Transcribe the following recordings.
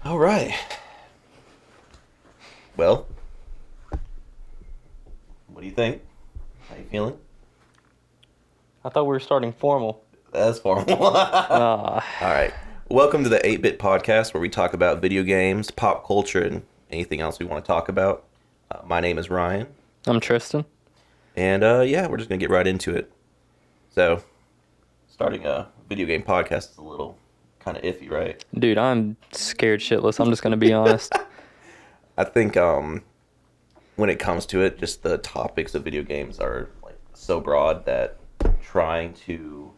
All right. Well, what do you think? How you feeling? I thought we were starting formal. That's formal. All Ah, right. Welcome to the 8-Bit Podcast, where we talk about video games, pop culture, and anything else we want to talk about. My name is Ryan, I'm Tristan. and yeah, we're just gonna get right into it. So, starting a video game podcast is a little kind of iffy, right? Dude, I'm scared shitless. I'm just going to be honest. I think when it comes to it, just the topics of video games are like so broad that trying to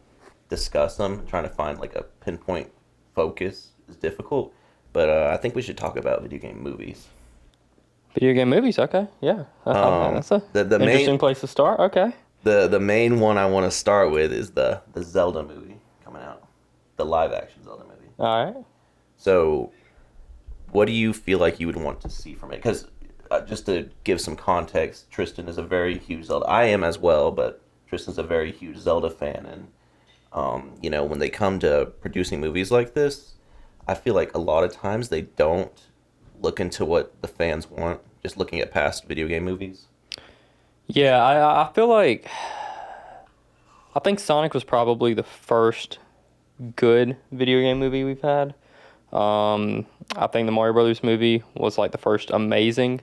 discuss them, trying to find like a pinpoint focus is difficult. But I think we should talk about video game movies. Video game movies, okay. Yeah. That's a The interesting main place to start. Okay. the main one I want to start with is the Zelda movie coming out, the live action Zelda movie. All right. So, what do you feel like you would want to see from it? Because just to give some context, Tristan is a very huge Zelda. I am as well, but Tristan's a very huge Zelda fan, and when they come to producing movies like this, I feel like a lot of times they don't look into what the fans want. Just looking at past video game movies. Yeah, I feel like I think Sonic was probably the first good video game movie we've had. I think the Mario Brothers movie was like the first amazing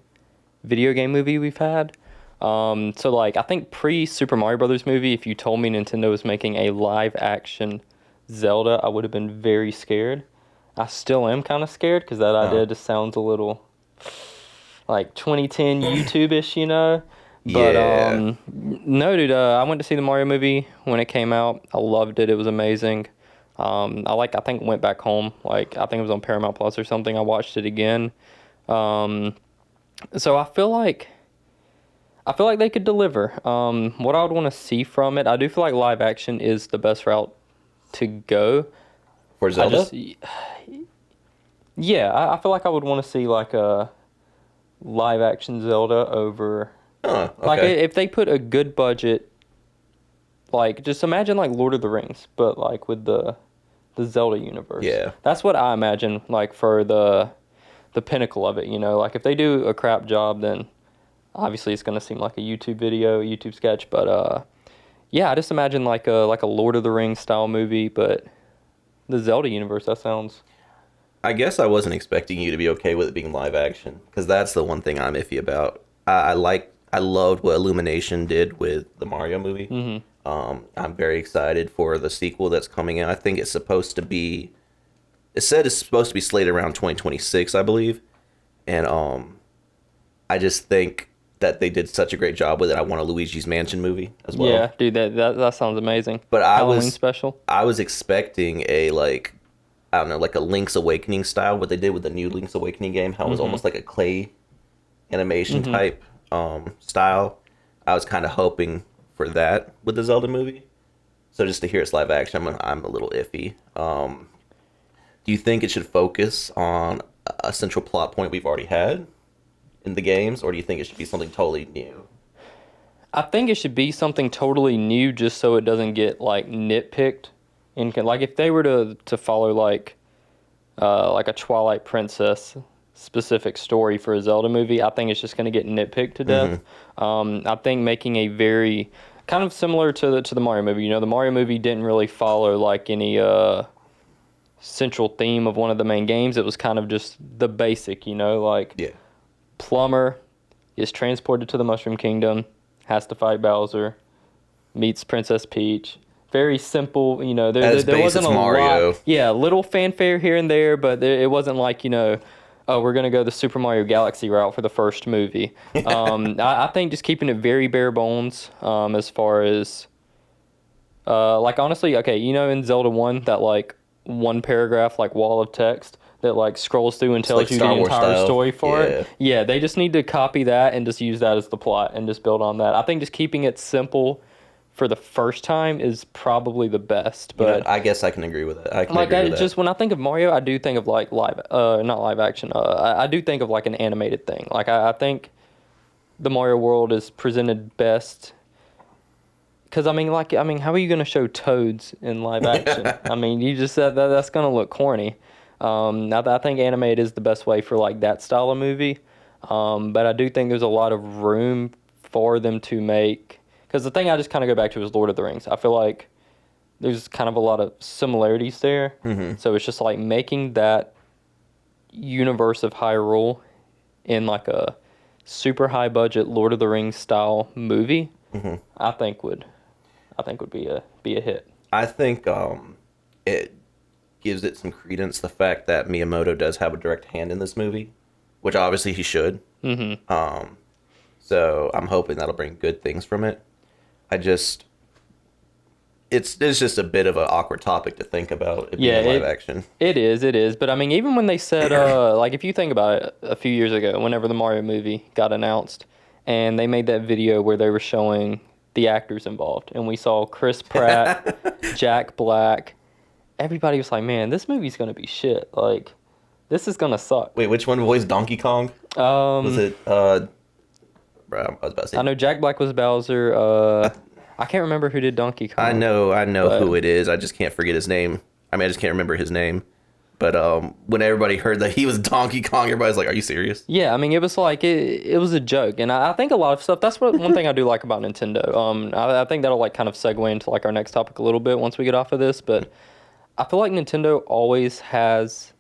video game movie we've had. So like I think pre Super Mario Brothers movie, if you told me Nintendo was making a live action Zelda, I would have been very scared. I still am kind of scared because that idea just sounds a little like 2010 YouTube-ish, you know. But Yeah. no, dude, I went to see the Mario movie when it came out. I loved it. It was amazing. I think went back home. Like I think it was on Paramount Plus or something. I watched it again. So I feel like they could deliver. What I would want to see from it, I do feel like live action is the best route to go. For I Zelda? just, yeah, I feel like I would want to see like a live action Zelda over, Huh, like okay. if they put a good budget, like just imagine like Lord of the Rings, but like with the Zelda universe. Yeah. That's what I imagine like for the pinnacle of it, you know. Like if they do a crap job, then obviously it's going to seem like a YouTube video, a YouTube sketch, but yeah, I just imagine like a Lord of the Rings style movie, but the Zelda universe, that sounds. I guess I wasn't expecting you to be okay with it being live action, because that's the one thing I'm iffy about. I loved what Illumination did with the Mario movie. I'm very excited for the sequel that's coming out. I think it's supposed to be. It said it's supposed to be slated around 2026, I believe, and I just think that they did such a great job with it. I want a Luigi's Mansion movie as well. Yeah, dude, that sounds amazing. But Halloween special. I was expecting a like I don't know, like a Link's Awakening style, what they did with the new Link's Awakening game, how it was almost like a clay animation type style. I was kind of hoping for that with the Zelda movie. So just to hear it's live action, I'm a little iffy. Do you think it should focus on a central plot point we've already had in the games, or do you think it should be something totally new? I think it should be something totally new, just so it doesn't get like nitpicked. Like if they were to follow like a Twilight Princess specific story for a Zelda movie, I think it's just going to get nitpicked to death. I think making a very kind of similar to the Mario movie. You know, the Mario movie didn't really follow like any central theme of one of the main games. It was kind of just the basic, you know, like Yeah. Plumber is transported to the Mushroom Kingdom, has to fight Bowser, meets Princess Peach. Very simple, you know. As There base wasn't as a Mario. lot. Yeah, little fanfare here and there, but it wasn't like, you know, oh, we're gonna go the Super Mario Galaxy route for the first movie. I think just keeping it very bare bones, as far as, like honestly, okay, you know, in Zelda 1, that like one paragraph like wall of text that like scrolls through and tells like you Star the Wars entire style. story for Yeah. it. Yeah, they just need to copy that and just use that as the plot and just build on that. I think just keeping it simple for the first time is probably the best. You know, But I guess I can agree with it. I can like agree I with just when I think of Mario, I do think of like not live action. I do think of like an animated thing. Like I think the Mario world is presented best. Because how are you going to show toads in live action? that. I mean, you just said that's going to look corny. I think animated is the best way for like that style of movie. But I do think there's a lot of room for them to make, because the thing I just kind of go back to is Lord of the Rings. I feel like there's kind of a lot of similarities there. Mm-hmm. So it's just like making that universe of Hyrule in like a super high budget Lord of the Rings style movie. Mm-hmm. I think would be a hit. I think it gives it some credence, the fact that Miyamoto does have a direct hand in this movie, which obviously he should. Mm-hmm. So I'm hoping that'll bring good things from it. It's just a bit of an awkward topic to think about it being live action. It is. But I mean, even when they said, like, if you think about it, a few years ago, whenever the Mario movie got announced, and they made that video where they were showing the actors involved, and we saw Chris Pratt, Jack Black. Everybody was like, man, this movie's gonna be shit. Like, this is gonna suck. Wait, which one voiced Donkey Kong? Was it bro, I was about to say. I know Jack Black was Bowser. I can't remember who did Donkey Kong. I know who it is. I just can't forget his name. I mean, I just can't remember his name. But when everybody heard that he was Donkey Kong, everybody's like, "Are you serious?" Yeah, I mean, it was like it was a joke, and I think a lot of stuff. That's one thing I do like about Nintendo. I think that'll like kind of segue into like our next topic a little bit once we get off of this. But I feel like Nintendo always has,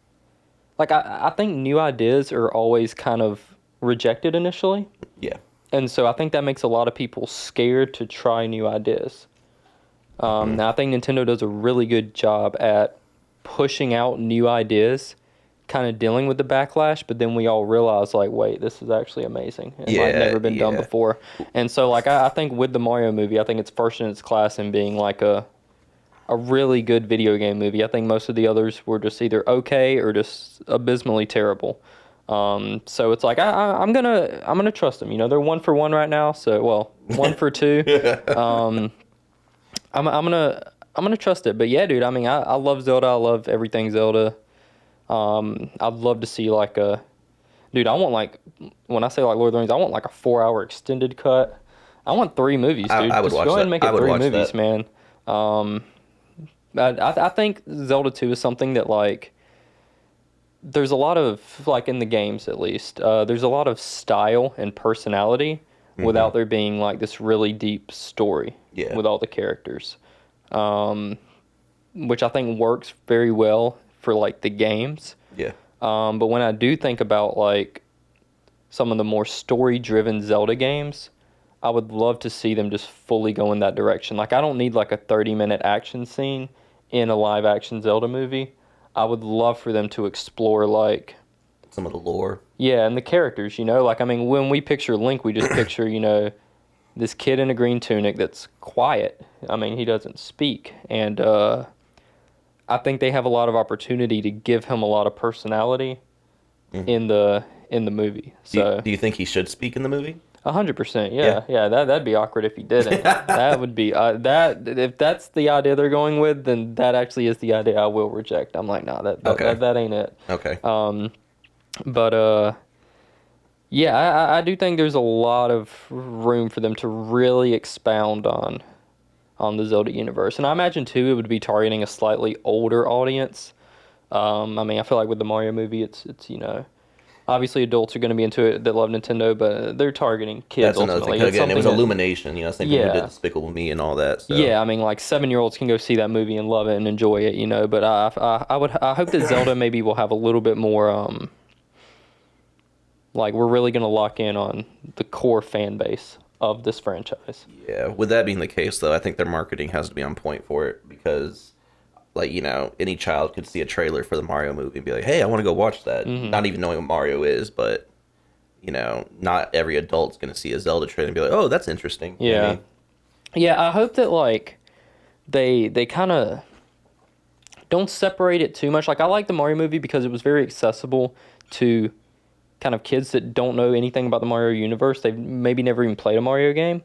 like, I think new ideas are always kind of rejected initially. Yeah. And so I think that makes a lot of people scared to try new ideas. Now I think Nintendo does a really good job at pushing out new ideas, kind of dealing with the backlash, but then we all realize, like, wait, this is actually amazing. It might never been done before. And so, like, I think with the Mario movie, I think it's first in its class in being, like, a really good video game movie. I think most of the others were just either okay or just abysmally terrible. So it's like I'm gonna trust them. You know, they're 1 for 1 right now. So 1 for 2. I'm gonna trust it. But yeah, dude. I mean, I love Zelda. I love everything Zelda. I'd love to see like dude. I want, like, when I say like Lord of the Rings, I want like a 4-hour extended cut. I want 3 movies, dude. I would Just watch go ahead that. and make it I would 3 watch movies, that. man. I think Zelda 2 is something that, like, there's a lot of, like, in the games at least, there's a lot of style and personality without there being, like, this really deep story with all the characters, which I think works very well for, like, the games. Yeah. But when I do think about, like, some of the more story-driven Zelda games, I would love to see them just fully go in that direction. Like, I don't need, like, a 30-minute action scene in a live-action Zelda movie. I would love for them to explore, like, some of the lore. Yeah, and the characters, you know? Like, I mean, when we picture Link, we just picture, you know, this kid in a green tunic that's quiet. I mean, he doesn't speak. And I think they have a lot of opportunity to give him a lot of personality in the movie. So Do you think he should speak in the movie? 100%, yeah. That'd be awkward if he didn't. That would be that. If that's the idea they're going with, then that actually is the idea I will reject. I'm like, nah, that ain't it. Okay. But yeah, I do think there's a lot of room for them to really expound on the Zelda universe, and I imagine too it would be targeting a slightly older audience. I mean, I feel like with the Mario movie, it's you know. Obviously, adults are going to be into it that love Nintendo, but they're targeting kids. That's another ultimately. thing. Again, it was Illumination, you know, same thing who did Despicable Me and all that. So. Yeah, I mean, like 7-year-olds can go see that movie and love it and enjoy it, you know. But I hope that Zelda maybe will have a little bit more, like, we're really going to lock in on the core fan base of this franchise. Yeah, with that being the case, though, I think their marketing has to be on point for it because, like, you know, any child could see a trailer for the Mario movie and be like, hey, I want to go watch that. Not even knowing what Mario is, but, you know, not every adult's going to see a Zelda trailer and be like, oh, that's interesting. Yeah. You know what I mean? Yeah, I hope that, like, they kind of don't separate it too much. Like, I like the Mario movie because it was very accessible to kind of kids that don't know anything about the Mario universe. They've maybe never even played a Mario game.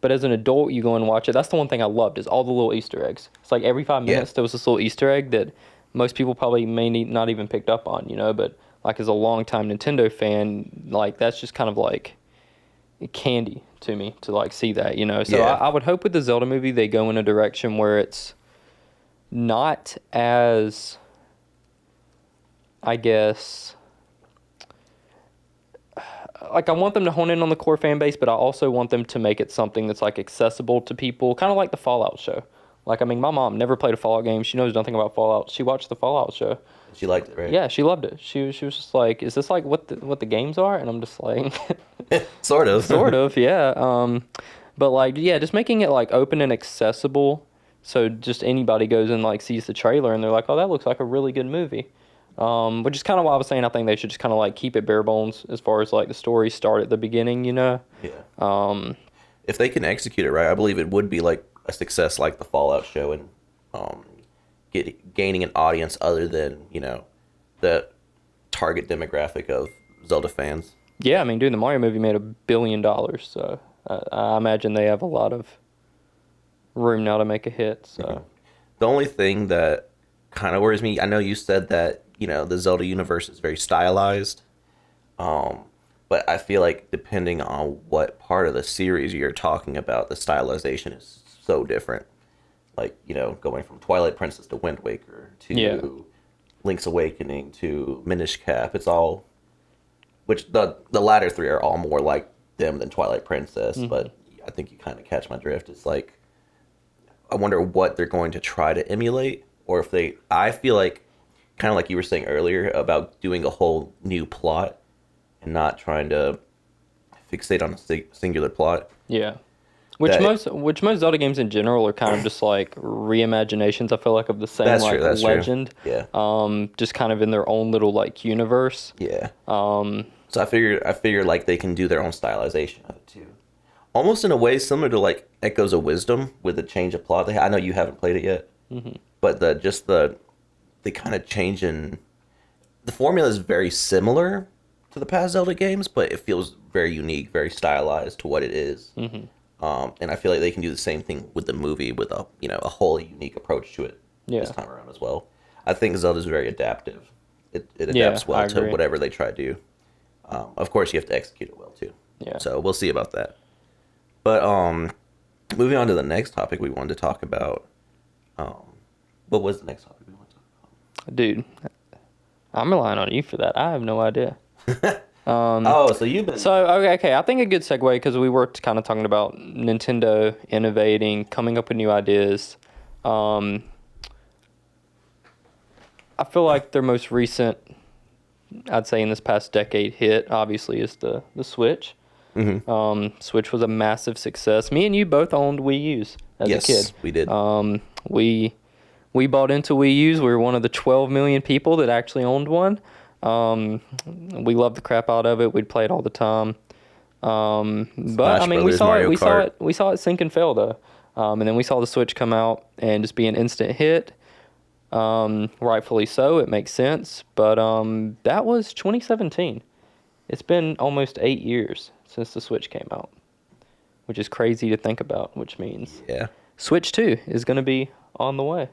But as an adult, you go and watch it. That's the one thing I loved is all the little Easter eggs. It's like every 5 minutes there was this little Easter egg that most people probably not even picked up on, you know. But like as a longtime Nintendo fan, like that's just kind of like candy to me to like see that, you know. So I would hope with the Zelda movie they go in a direction where it's not as I guess, like, I want them to hone in on the core fan base, but I also want them to make it something that's like accessible to people, kind of like the Fallout show. Like, I mean, my mom never played a Fallout game. She knows nothing about Fallout. She watched the Fallout show. She liked it, right? Yeah, she loved it. She was just like, "Is this like what the games are?" And I'm just like, Sort of. sort of, yeah. But like, yeah, just making it like open and accessible, so just anybody goes and like sees the trailer and they're like, "Oh, that looks like a really good movie." Which is kind of why I was saying I think they should just kind of like keep it bare bones as far as like the story start at the beginning, you know? Yeah. If they can execute it right, I believe it would be like a success like the Fallout show and um, gaining an audience other than, the target demographic of Zelda fans. Yeah, I mean, dude, the Mario movie made $1 billion, so I imagine they have a lot of room now to make a hit. So The only thing that kind of worries me, I know you said that, the Zelda universe is very stylized. But I feel like depending on what part of the series you're talking about, the stylization is so different. Like, going from Twilight Princess to Wind Waker to Link's Awakening to Minish Cap, it's all, which the latter three are all more like them than Twilight Princess, but I think you kind of catch my drift. It's like, I wonder what they're going to try to emulate, or if I feel like, kind of like you were saying earlier about doing a whole new plot and not trying to fixate on a singular plot. yeah. Which most Zelda games in general are kind of just like reimaginations, I feel like, of the same That's legend. True. Yeah. Just kind of in their own little like universe. Yeah. So I figure like they can do their own stylization of it too. Almost in a way similar to like Echoes of Wisdom with the change of plot. I know you haven't played it yet, but the kind of change in the formula is very similar to the past Zelda games, but it feels very unique, very stylized to what it is. And I feel like they can do the same thing with the movie with a wholly unique approach to it this time around as well. I think Zelda's very adaptive. It adapts well to whatever they try to do. Of course, you have to execute it well too. Yeah. So we'll see about that. But moving on to the next topic we wanted to talk about. What was the next topic we wanted to talk about? Dude, I'm relying on you for that. I have no idea. So you've been... So, okay. I think a good segue, because we were kind of talking about Nintendo innovating, coming up with new ideas. I feel like their most recent, I'd say in this past decade, hit, obviously, is the Switch. Switch was a massive success. Me and you both owned Wii U's as a kid. Yes, we did. We bought into Wii U's. We were one of the 12 million people that actually owned one. We loved the crap out of it. We'd play it all the time. But I mean, we saw it sink and fail though. And then we saw the Switch come out and just be an instant hit. Rightfully so. It makes sense. But that was 2017. It's been almost 8 years since the Switch came out, which is crazy to think about. Which means Switch 2 is going to be on the way.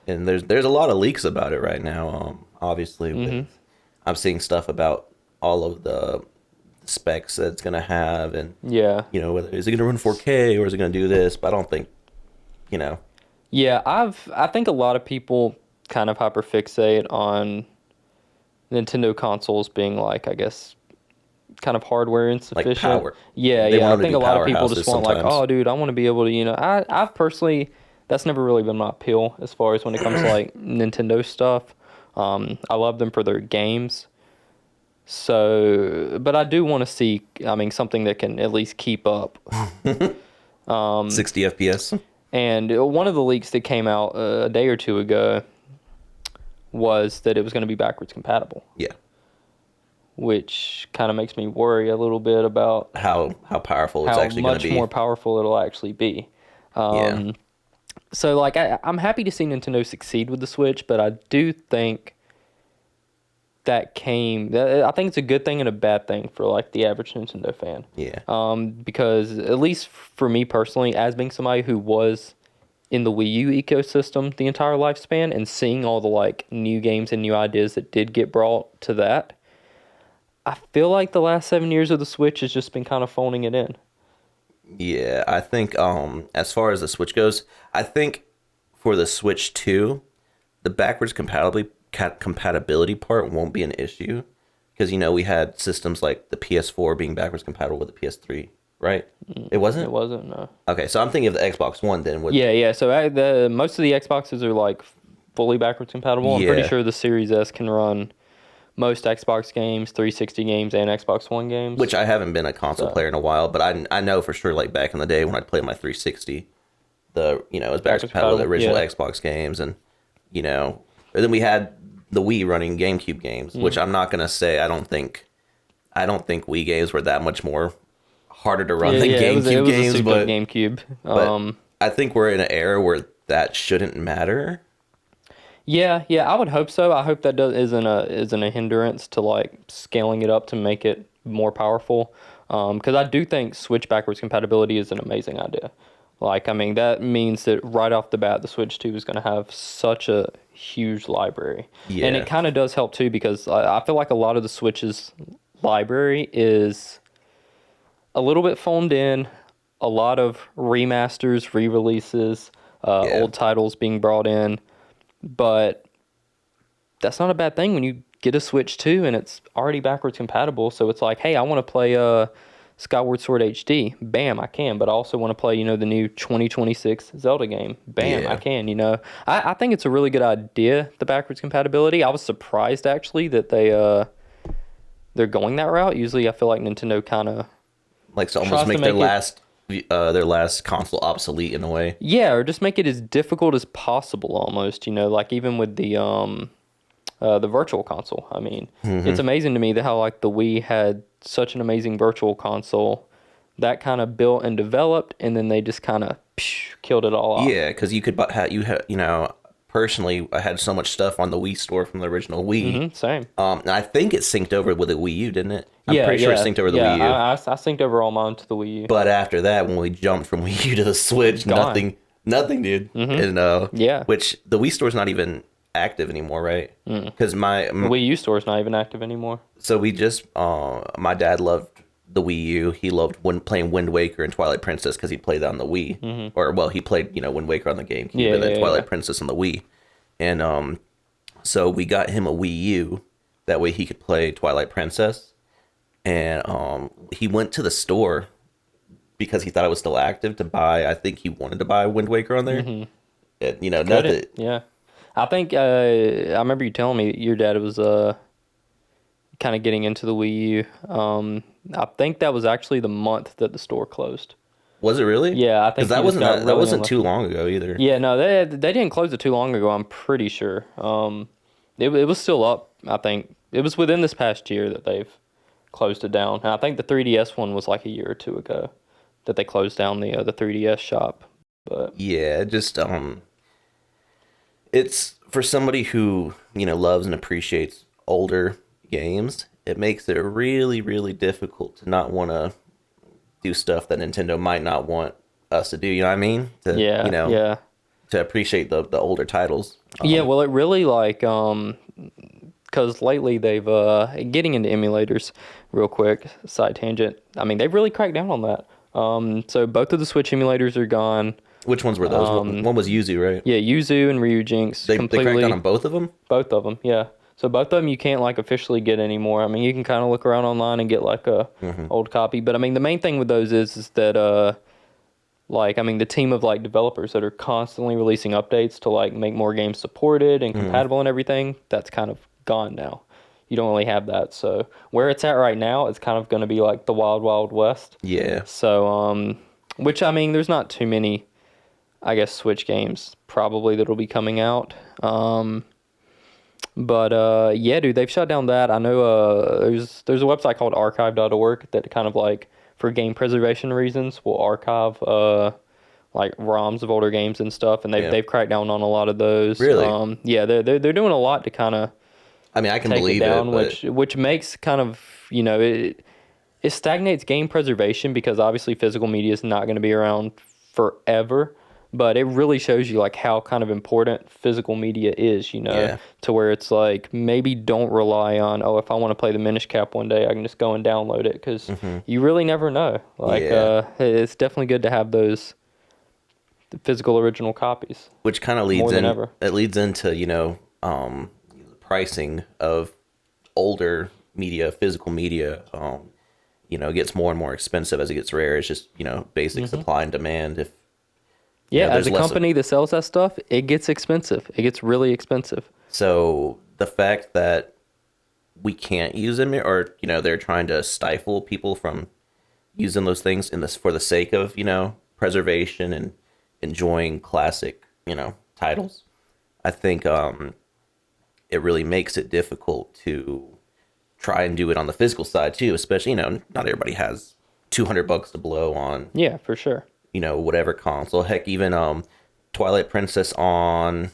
And there's a lot of leaks about it right now. Obviously, I'm seeing stuff about all of the specs that it's gonna have, and whether is it gonna run 4K or is it gonna do this? But I don't think, Yeah, I think a lot of people kind of hyperfixate on Nintendo consoles being like, I guess, kind of hardware insufficient. Like power. Yeah. I think a lot of people just want like, oh, dude, I want to be able to, I've personally, that's never really been my appeal as far as when it comes to like Nintendo stuff. I love them for their games. So, but I do want to see, something that can at least keep up. 60 FPS. And one of the leaks that came out a day or two ago was that it was going to be backwards compatible. Yeah. Which kind of makes me worry a little bit about how powerful it's actually going to be. How much more powerful it'll actually be. So, like, I'm happy to see Nintendo succeed with the Switch, but I do think I think it's a good thing and a bad thing for, like, the average Nintendo fan. Yeah. Because, at least for me personally, as being somebody who was in the Wii U ecosystem the entire lifespan and seeing all the, like, new games and new ideas that did get brought to that, I feel like the last 7 years of the Switch has just been kind of phoning it in. Yeah, I think as far as the Switch goes, I think for the Switch 2, the backwards compatibility part won't be an issue because we had systems like the PS4 being backwards compatible with the PS3, right? It It wasn't. wasn't, no. Okay, so I'm thinking of the Xbox One then. With Yeah, yeah. So the most of the Xboxes are like fully backwards compatible. I'm pretty yeah, sure the Series S can run most Xbox games, 360 games, and Xbox One games. which I haven't been a console So player in a while, but I know for sure like back in the day when I'd play my 360, it was backwards backwards compatible with the compatible. original Yeah. Xbox games, and then we had the Wii running GameCube games, which I'm not gonna say I don't think Wii games were that much more harder to run Yeah, than yeah. It GameCube was a games, souped up but GameCube. but I think we're in an era where that shouldn't matter. Yeah, yeah. I would hope so. I hope that isn't a hindrance to like scaling it up to make it more powerful. Because I do think Switch backwards compatibility is an amazing idea. Like, I mean, that means that right off the bat, the Switch 2 is going to have such a huge library. And it Yeah, kind of does help too, because I feel like a lot of the Switch's library is a little bit phoned in, a lot of remasters, re-releases, yeah, old titles being brought in, but that's not a bad thing when you get a Switch 2 and it's already backwards compatible. So it's like, hey, I want to play Skyward Sword HD. Bam, I can. But I also want to play, the new 2026 Zelda game. Bam, I yeah. can. I think it's a really good idea, the backwards compatibility. I was surprised actually that they're going that route. Usually I feel like Nintendo kind of Like to almost tries to make their make it, last console obsolete in a way. yeah, or just make it as difficult as possible almost, like even with the virtual console. I mean, it's amazing to me that how like the Wii had such an amazing virtual console that kind of built and developed, and then they just kind of killed it all off. Yeah, because you could personally, I had so much stuff on the Wii store from the original Wii. Same. And I think it synced over with the Wii U, didn't it? I'm Yeah, pretty sure it yeah, synced over the yeah. Wii U. I synced over all mine to the Wii U. But after that, when we jumped from Wii U to the Switch, Gone. nothing, dude. And Yeah. which the Wii store's not even active anymore, right? Because The Wii U store is not even active anymore. so we just my dad loved the Wii U. He loved playing Wind Waker and Twilight Princess because he played that on the Wii, or well, he played Wind Waker on the GameCube, Yeah, and then yeah, Twilight yeah. Princess on the Wii, and so we got him a Wii U. That way he could play Twilight Princess, and he went to the store because he thought it was still active to buy. I think he wanted to buy Wind Waker on there. And, nothing. Yeah. I think I remember you telling me that your dad was kind of getting into the Wii U. I think that was actually the month that the store closed. Was it really? Yeah, I Because think that he just wasn't got that really wasn't too unlucky. long ago either. Yeah, no, they didn't close it too long ago. I'm pretty sure. It was still up. I think it was within this past year that they've closed it down. And I think the 3DS one was like a year or two ago that they closed down the 3DS shop. But Yeah, just it's for somebody who loves and appreciates older games. It makes it really, really difficult to not want to do stuff that Nintendo might not want us to do. You know what I mean? To yeah, yeah. to appreciate the older titles. Yeah, well, it really like because lately they've getting into emulators real quick side tangent. I mean, they've really cracked down on that. So both of the Switch emulators are gone. Which ones were those? One was Yuzu, right? Yeah, Yuzu and Ryujinx They cracked completely. down on both of them. Both of them, yeah. So both of them you can't like officially get anymore. I mean, you can kind of look around online and get like a old copy, but I mean the main thing with those is that like I mean the team of like developers that are constantly releasing updates to like make more games supported and compatible and everything, that's kind of gone now. You don't really have that. So where it's at right now, it's kind of going to be like the wild wild west. Yeah. So which I mean there's not too many I guess Switch games probably that'll be coming out. But yeah, dude, they've shut down that. I know there's a website called archive.org that kind of like for game preservation reasons will archive like ROMs of older games and stuff, and they've cracked down on a lot of those. Really? Yeah, they're doing a lot to kind of I mean, I can take believe it down, it, but which makes kind of it stagnates game preservation because obviously physical media is not going to be around forever. But it really shows you like how kind of important physical media is, Yeah. to where it's like maybe don't rely on, oh, if I want to play the Minish Cap one day, I can just go and download it because you really never know. Like, Yeah. it's definitely good to have those the physical original copies. which kind of leads More than in ever. it leads into pricing of older media, physical media, it gets more and more expensive as it gets rare. It's just, basic supply and demand. If Yeah, as there's a less company that sells that stuff, it gets expensive. It gets really expensive. so the fact that we can't use them, or they're trying to stifle people from using those things in this for the sake of preservation and enjoying classic titles. I think it really makes it difficult to try and do it on the physical side too, especially not everybody has $200 to blow on Yeah, for sure. whatever console. Heck, even Twilight Princess on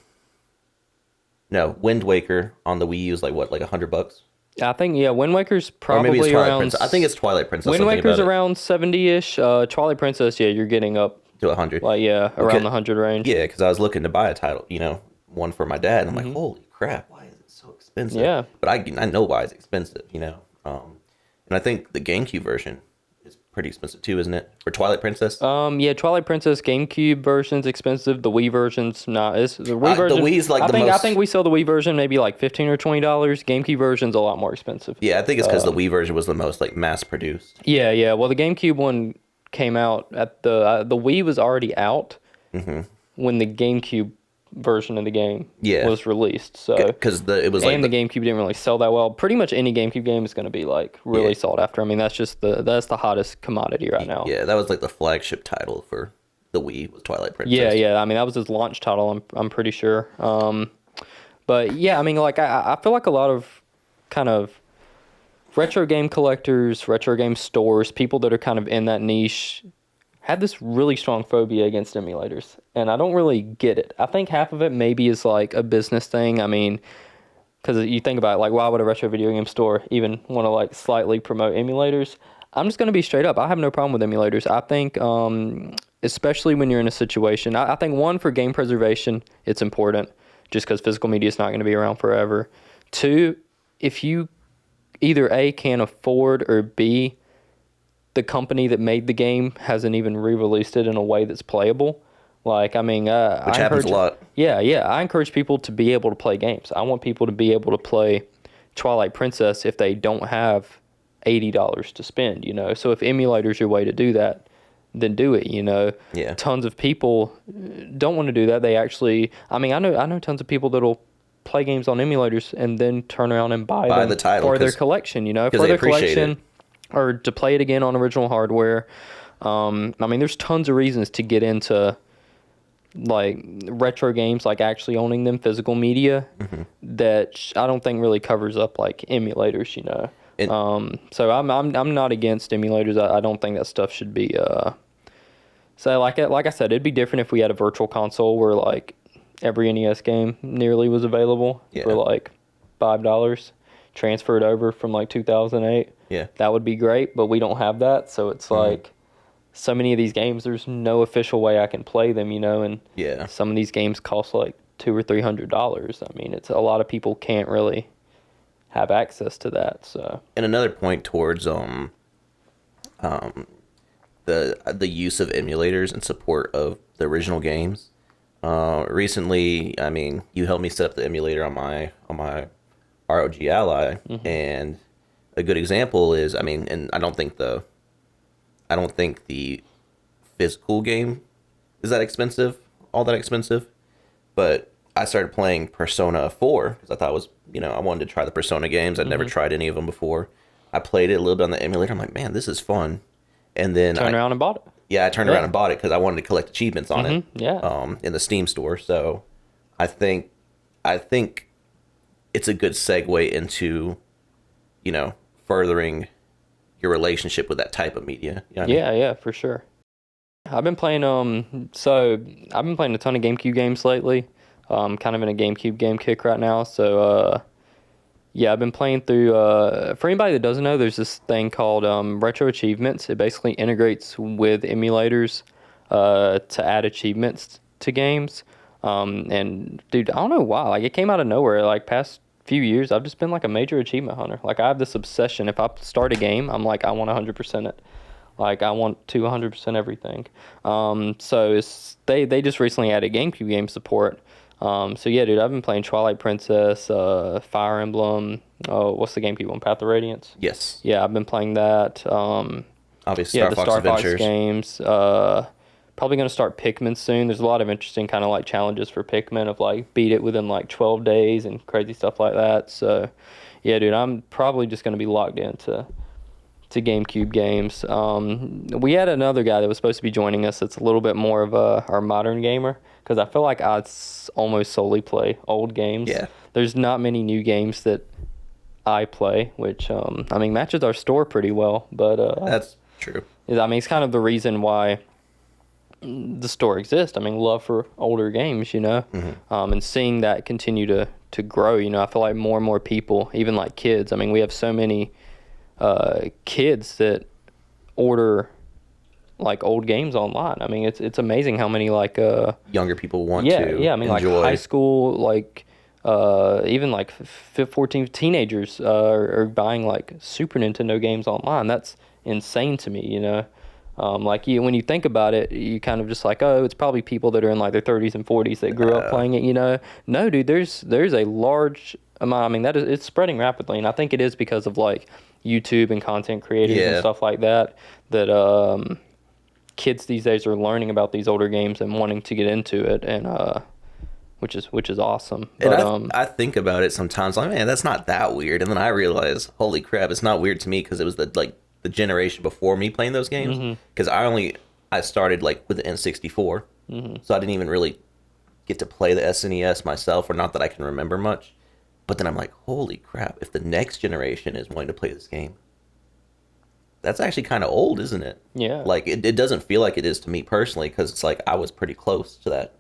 no Wind Waker on the Wii U is like what, like $100? I think, yeah, Wind Waker's Or maybe it's probably Twilight around. Princess. I think it's Twilight Princess. Wind Something Waker's about it, around 70-ish. Twilight Princess, yeah, you're getting up, to 100. like, yeah, around the 100 range. Yeah, because I was looking to buy a title, one for my dad, and I'm like, holy crap, why is it so expensive? Yeah. But I know why it's expensive, and I think the GameCube version is pretty expensive too, isn't it? For Twilight Princess. Yeah, Twilight Princess GameCube version's expensive. The Wii version's not. It's the Wii version. The Wii's like I think we sell the Wii version maybe like $15 or $20. GameCube version's a lot more expensive. Yeah, I think it's because the Wii version was the most like mass produced. Yeah. Well, the GameCube one came out at the Wii was already out when the GameCube version of the game was released. So because it was like the GameCube didn't really sell that well. Pretty much any GameCube game is going to be like really sought after. I mean, that's the hottest commodity right now. Yeah, that was like the flagship title for the Wii was Twilight Princess. Yeah. I mean, that was his launch title. I'm pretty sure. But yeah, I mean, like I feel like a lot of kind of retro game collectors, retro game stores, people that are kind of in that niche had this really strong phobia against emulators, and I don't really get it. I think half of it maybe is like a business thing. I mean, because you think about it, like, why would a retro video game store even want to like slightly promote emulators? I'm just going to be straight up. I have no problem with emulators. I think, especially when you're in a situation, I think one, for game preservation, it's important, just because physical media is not going to be around forever. Two, if you either A, can't afford, or B, the company that made the game hasn't even re-released it in a way that's playable. Like, I mean, which happens a lot. Yeah. I encourage people to be able to play games. I want people to be able to play Twilight Princess if they don't have $80 to spend, So if emulators are your way to do that, then do it, Yeah. Tons of people don't want to do that. They actually, I mean, I know tons of people that'll play games on emulators and then turn around and buy them the title for their collection, for their collection. Or to play it again on original hardware. I mean, there's tons of reasons to get into like retro games, like actually owning them, physical media, that I don't think really covers up like emulators, So I'm not against emulators. I don't think that stuff should be. So like I said, it'd be different if we had a virtual console where like every NES game nearly was available for like $5. Transferred over from like 2008. Yeah. That would be great, but we don't have that. So it's like so many of these games, there's no official way I can play them, and some of these games cost like $200 or $300. I mean, it's a lot of people can't really have access to that. So, and another point towards the use of emulators in support of the original games. Recently, I mean, you helped me set up the emulator on my ROG Ally, and a good example is, I mean, and I don't think the physical game is all that expensive, but I started playing Persona 4 because I thought it was, I wanted to try the Persona games. I'd never tried any of them before. I played it a little bit on the emulator. I'm like, man, this is fun. And then I turned around and bought it. Yeah, I turned around and bought it because I wanted to collect achievements on it. Yeah. In the Steam store. So I think it's a good segue into, furthering your relationship with that type of media. You know what I mean? Yeah, for sure. I've been playing a ton of GameCube games lately. Kind of in a GameCube game kick right now. So I've been playing through. For anybody that doesn't know, there's this thing called Retro Achievements. It basically integrates with emulators to add achievements to games. And dude, I don't know why. Like, it came out of nowhere. Like, past few years, I've just been like a major achievement hunter. Like, I have this obsession. If I start a game, I'm like, I want 100% it. Like, I want to 100% everything. So they just recently added GameCube game support. So yeah, dude, I've been playing Twilight Princess, Fire Emblem. Oh, what's the GameCube one? Path of Radiance. Yes. Yeah, I've been playing that. Obviously, Yeah, Star the Fox Star Fox Adventures. games. Probably gonna start Pikmin soon. There's a lot of interesting kind of like challenges for Pikmin of like beat it within like 12 days and crazy stuff like that. So, yeah, dude, I'm probably just gonna be locked into GameCube games. We had another guy that was supposed to be joining us. That's a little bit more of our modern gamer because I feel like almost solely play old games. Yeah. There's not many new games that I play, which I mean matches our store pretty well. But That's true. I mean it's kind of the reason why the store exists. I mean love for older games, you know, and seeing that continue to grow. You know, I feel like more and more people, even like kids. I mean we have so many kids that order like old games online. I mean, it's amazing how many like Younger people want yeah to yeah. I mean, enjoy. like high school, like even like 14 teenagers are buying like Super Nintendo games online. That's insane to me. You know, like when you think about it, you kind of just like, oh, it's probably people that are in like their 30s and 40s that grew up playing it. You know, no, dude, there's a large amount. I mean, it's spreading rapidly, and I think it is because of like YouTube and content creators and stuff like that kids these days are learning about these older games and wanting to get into it, and which is awesome. But, And I think about it sometimes, like, man, that's not that weird. And then I realize, holy crap, it's not weird to me because it was the generation before me playing those games. Because I started like with the N64, so I didn't even really get to play the SNES myself, or not that I can remember much. But then I'm like, holy crap, if the next generation is wanting to play this game, that's actually kind of old, isn't it? Yeah. Like, it doesn't feel like it is to me personally, because it's like I was pretty close to that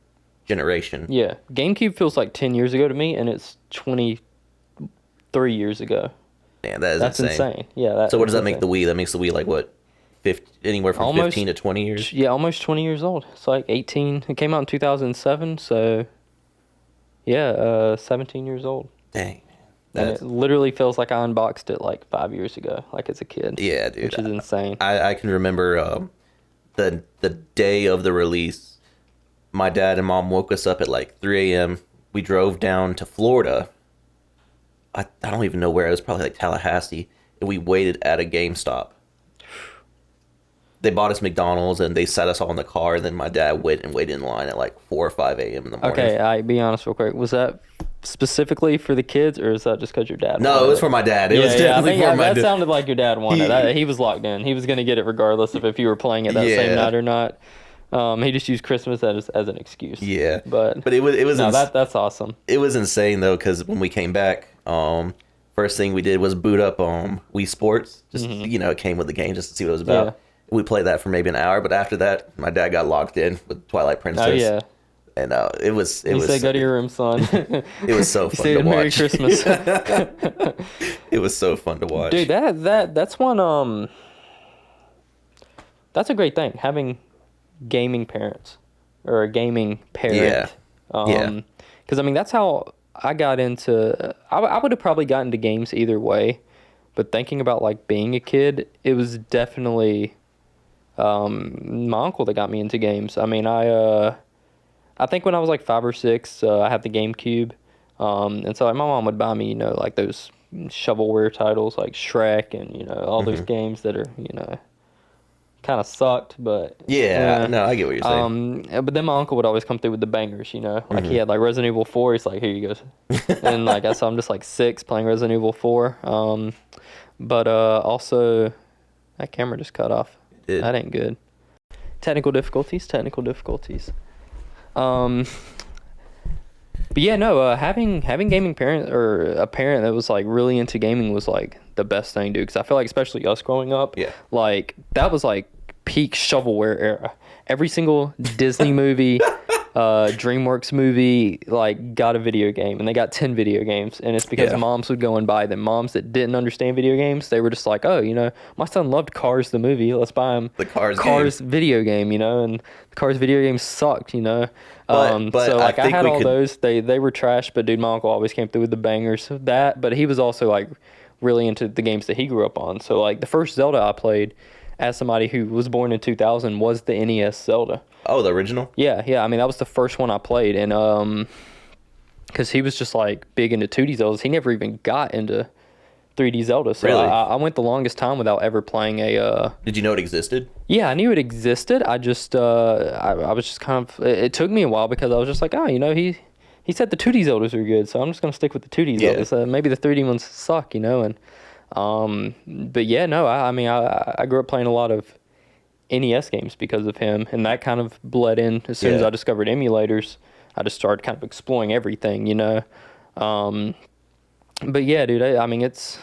generation. Yeah. GameCube feels like 10 years ago to me, and it's 23 years ago. Man, that's insane. Yeah. So what does that make the Wii? That makes the Wii like what? Anywhere from 15 to 20 years? Yeah, almost 20 years old. It's like 18. It came out in 2007, so yeah, 17 years old. Dang. And it literally feels like I unboxed it like 5 years ago, like as a kid. Yeah, dude. Which is insane. I can remember the day of the release. My dad and mom woke us up at like 3 a.m. We drove down to Florida. I don't even know where. It was probably like Tallahassee. And we waited at a GameStop. They bought us McDonald's and they sat us all in the car. And then my dad went and waited in line at like 4 or 5 a.m. in the morning. Okay, be honest real quick. Was that specifically for the kids, or is that just because your dad wanted No, it was for my dad. It was definitely for my dad. That sounded like your dad wanted it. He was locked in. He was going to get it regardless of if you were playing it that same night or not. He just used Christmas as an excuse. Yeah. But it was no, that's awesome. It was insane though, because when we came back, first thing we did was boot up Wii Sports. Just it came with the game just to see what it was about. Yeah. We played that for maybe an hour, but after that, my dad got locked in with Twilight Princess. Oh yeah. And it was. He said, "Go to your room, son." It was so fun to watch. Merry Christmas. It was so fun to watch. Dude, that's one. That's a great thing, having gaming parents or a gaming parent. Yeah. Because I mean, that's how I got into. I would have probably gotten into games either way, but thinking about like being a kid, it was definitely my uncle that got me into games. I mean, I think when I was like 5 or 6, I had the GameCube, and so like my mom would buy me, like those shovelware titles like Shrek and all those games that are kind of sucked, but no, I get what you're saying. But then my uncle would always come through with the bangers, like he had like Resident Evil 4. He's like, here you go, and like so I'm just like 6 playing Resident Evil 4. But also that camera just cut off. That ain't good. Technical difficulties. But yeah, no, having gaming parent or a parent that was like really into gaming was like the best thing, dude. Because I feel like especially us growing up, like that was like peak shovelware era. Every single Disney movie, DreamWorks movie, like got a video game, and they got 10 video games, and it's because moms would go and buy them. Moms that didn't understand video games, they were just like, oh, my son loved Cars the movie, let's buy him the Cars video game, and the Cars video game sucked, But so like I had all those. They were trash, but dude, my uncle always came through with the bangers. But he was also like really into the games that he grew up on. So like the first Zelda I played as somebody who was born in 2000 was the NES Zelda. Oh, the original? Yeah. I mean, that was the first one I played, and because he was just like big into 2D Zeldas. He never even got into 3D Zelda. So Really? I went the longest time without ever playing a. Did you know it existed? Yeah, I knew it existed. I just I was just kind of. It took me a while because I was just like, oh, he said the 2D Zeldas are good, so I'm just gonna stick with the 2D Yeah. Zeldas. Maybe the 3D ones suck, and but yeah, no, I mean I grew up playing a lot of NES games because of him, and that kind of bled in as soon as Yeah. I discovered emulators. I just started kind of exploring everything. But yeah, dude, I mean it's.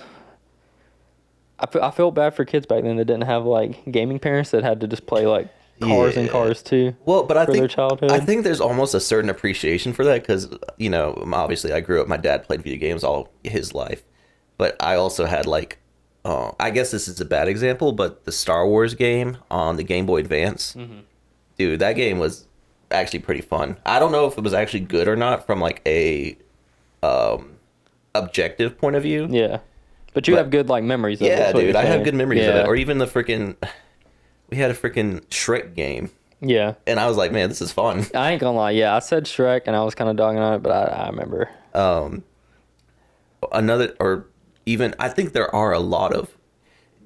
I felt bad for kids back then that didn't have like gaming parents that had to just play like Cars and Yeah. Cars 2 Well, but I for think their childhood. I think there's almost a certain appreciation for that because obviously I grew up. My dad played video games all his life, but I also had like, I guess this is a bad example, but the Star Wars game on the Game Boy Advance, dude, that game was actually pretty fun. I don't know if it was actually good or not from like a objective point of view. Yeah, but you have good like memories of it. Yeah, That's what dude, you're I have saying. good memories of Yeah. it. Or even the freaking, we had a freaking Shrek game, Yeah, and I was like, man, this is fun. I ain't gonna lie. Yeah, I said Shrek, and I was kind of dogging on it, but I remember. Another, or even, I think there are a lot of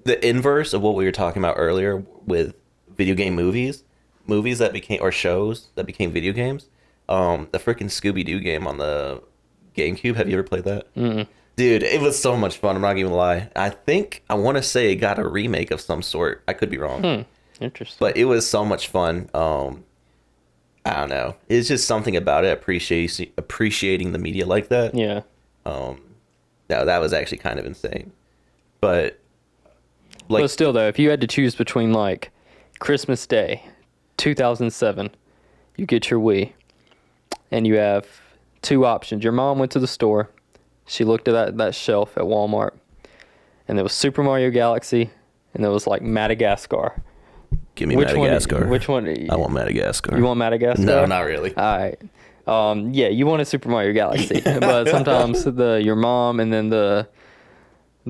the inverse of what we were talking about earlier with video game movies that became, or shows that became video games. The freaking Scooby-Doo game on the GameCube. Have you ever played that? Dude, it was so much fun. I'm not gonna lie. I want to say it got a remake of some sort. I could be wrong. Interesting. But it was so much fun. I don't know. It's just something about it. Appreciating the media like that. Yeah. No, that was actually kind of insane. But But still, though, if you had to choose between like Christmas Day, 2007, you get your Wii, and you have two options. Your mom went to the store. She looked at that shelf at Walmart, and there was Super Mario Galaxy, and there was like Madagascar. give me Which Madagascar. Which one? I want Madagascar. You want Madagascar? No, not really. All right. Yeah, you wanted Super Mario Galaxy, but sometimes your mom and then the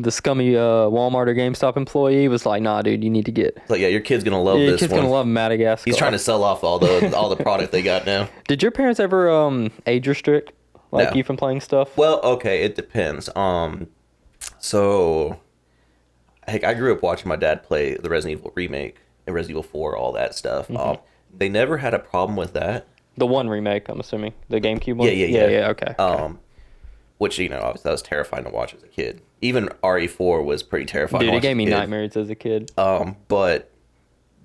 scummy Walmart or GameStop employee was like, "Nah, dude, you need to get." It's like, yeah, your kid's gonna love Your this kid's one. gonna love Madagascar. He's trying to sell off all the product they got now. Did your parents ever age restrict like No. you from playing stuff? Well, okay, it depends. So, heck, I grew up watching my dad play the Resident Evil remake and Resident Evil 4, all that stuff. They never had a problem with that. The one remake, I'm assuming, the GameCube one. Yeah. Okay. Which, obviously that was terrifying to watch as a kid. Even RE4 was pretty terrifying. Dude, to it watch gave as a me kid. nightmares as a kid. But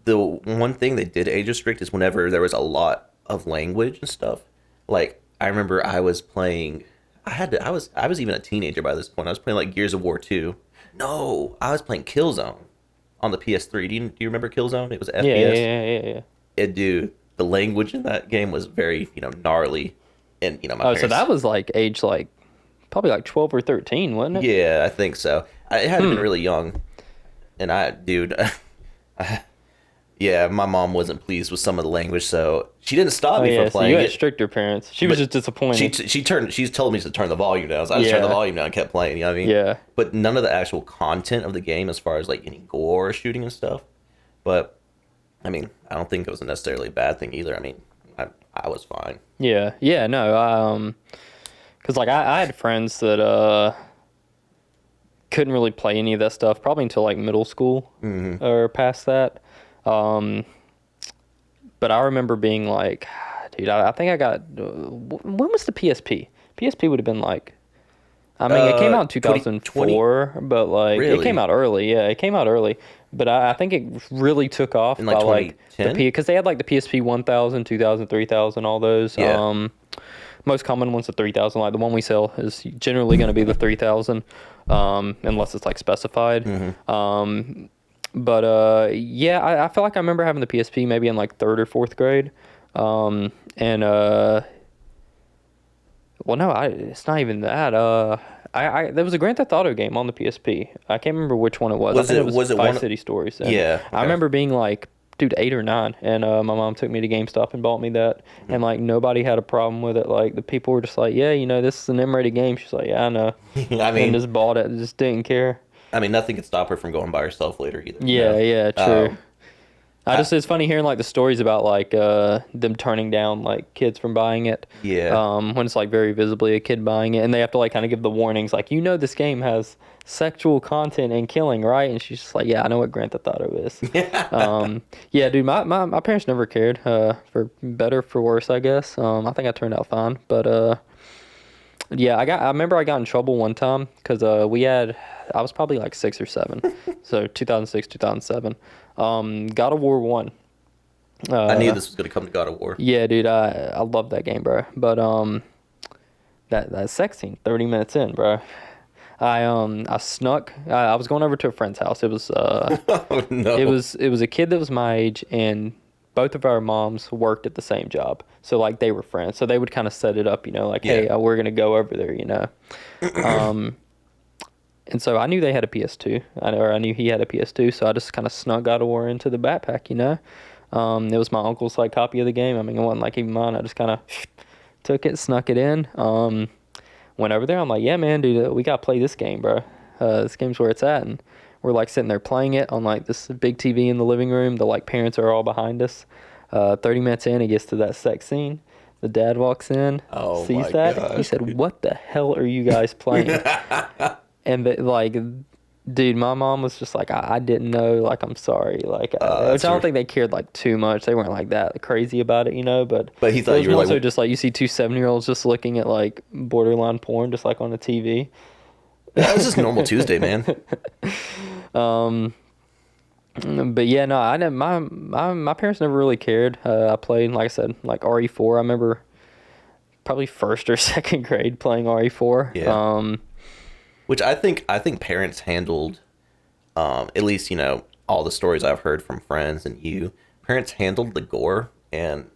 the one thing they did age restrict is whenever there was a lot of language and stuff. Like, I remember I was playing. I was even a teenager by this point. I was playing like Gears of War 2. No, I was playing Killzone on the PS3. Do you remember Killzone? It was FPS. Yeah. Dude, the language in that game was very gnarly, and my Oh, parents. so that was like age like probably like 12 or 13, wasn't it? Yeah, I think so. I had been really young, and yeah, my mom wasn't pleased with some of the language, so she didn't stop me from So playing you had it. stricter parents. She was just disappointed. She's told me to turn the volume down, so I just turned the Yeah. volume down and kept playing. You know what I mean? Yeah. But none of the actual content of the game, as far as like any gore or shooting and stuff. But I mean, I don't think it was necessarily a bad thing either. I mean, I was fine. Yeah, no, because like I had friends that couldn't really play any of that stuff probably until like middle school or past that. But I remember being like, dude, I think I got, when was the PSP? PSP would have been like, I mean, it came out in 2004, but like, Really? it came out early. Yeah, it came out early. But I think it really took off In, by like, like the 2010? because they had like the PSP 1000, 2000, 3000, all those. Yeah. Most common one's the 3000. Like the one we sell is generally going to be the 3000, unless it's like specified. But yeah, I feel like I remember having the PSP maybe in like third or fourth grade, well, no, it's not even that. There was a Grand Theft Auto game on the PSP. I can't remember which one it was. I think it was Vice City Stories. And Yeah, I okay. remember being like, dude, 8 or 9, and my mom took me to GameStop and bought me that, and like nobody had a problem with it. Like the people were just like, yeah, this is an M-rated game. She's like, yeah, I know. I mean, And just bought it. Just didn't care. nothing could stop her from going by herself later either. Yeah, true. It's funny hearing like the stories about like them turning down like kids from buying it. Yeah. When it's like very visibly a kid buying it, and they have to like kind of give the warnings, like this game has sexual content and killing, right? And she's just like, yeah, I know what Grand Theft Auto is. Yeah, dude, my parents never cared. For better for worse, I guess. I think I turned out fine, but yeah, I remember I got in trouble one time because I was probably like 6 or 7, so 2006, 2007. God of War 1. I knew this was gonna come to God of War. Yeah, dude, I love that game, bro. But that sex scene, 30 minutes in, bro. I snuck. I was going over to a friend's house. It was Oh no. it was a kid that was my age, and both of our moms worked at the same job, so like they were friends. So they would kind of set it up, like, Yeah. hey, we're gonna go over there, And so I knew they had a PS2. I knew he had a PS2, so I just kind of snuck God of War into the backpack, It was my uncle's like copy of the game. I mean, it wasn't like even mine. I just kind of took it, snuck it in. Went over there. I'm like, yeah, man, dude, we gotta play this game, bro. This game's where it's at, and we're like sitting there playing it on like this big TV in the living room. The like parents are all behind us. 30 minutes in, it gets to that sex scene. The dad walks in, sees my that. gosh, He said, dude. "What the hell are you guys playing?" And like, dude, my mom was just like, I didn't know. Like, I'm sorry. Like, which I don't think they cared like too much. They weren't like that crazy about it, But he thought it was you were more like, so just like you see 2 7-year-olds just looking at like borderline porn, just like on the TV. that was just normal Tuesday, man. But yeah, no, I didn't. My parents never really cared. I played, like I said, like RE4. I remember probably 1st or 2nd grade playing RE4. Yeah. Which I think parents handled, at least, all the stories I've heard from friends and parents handled the gore and,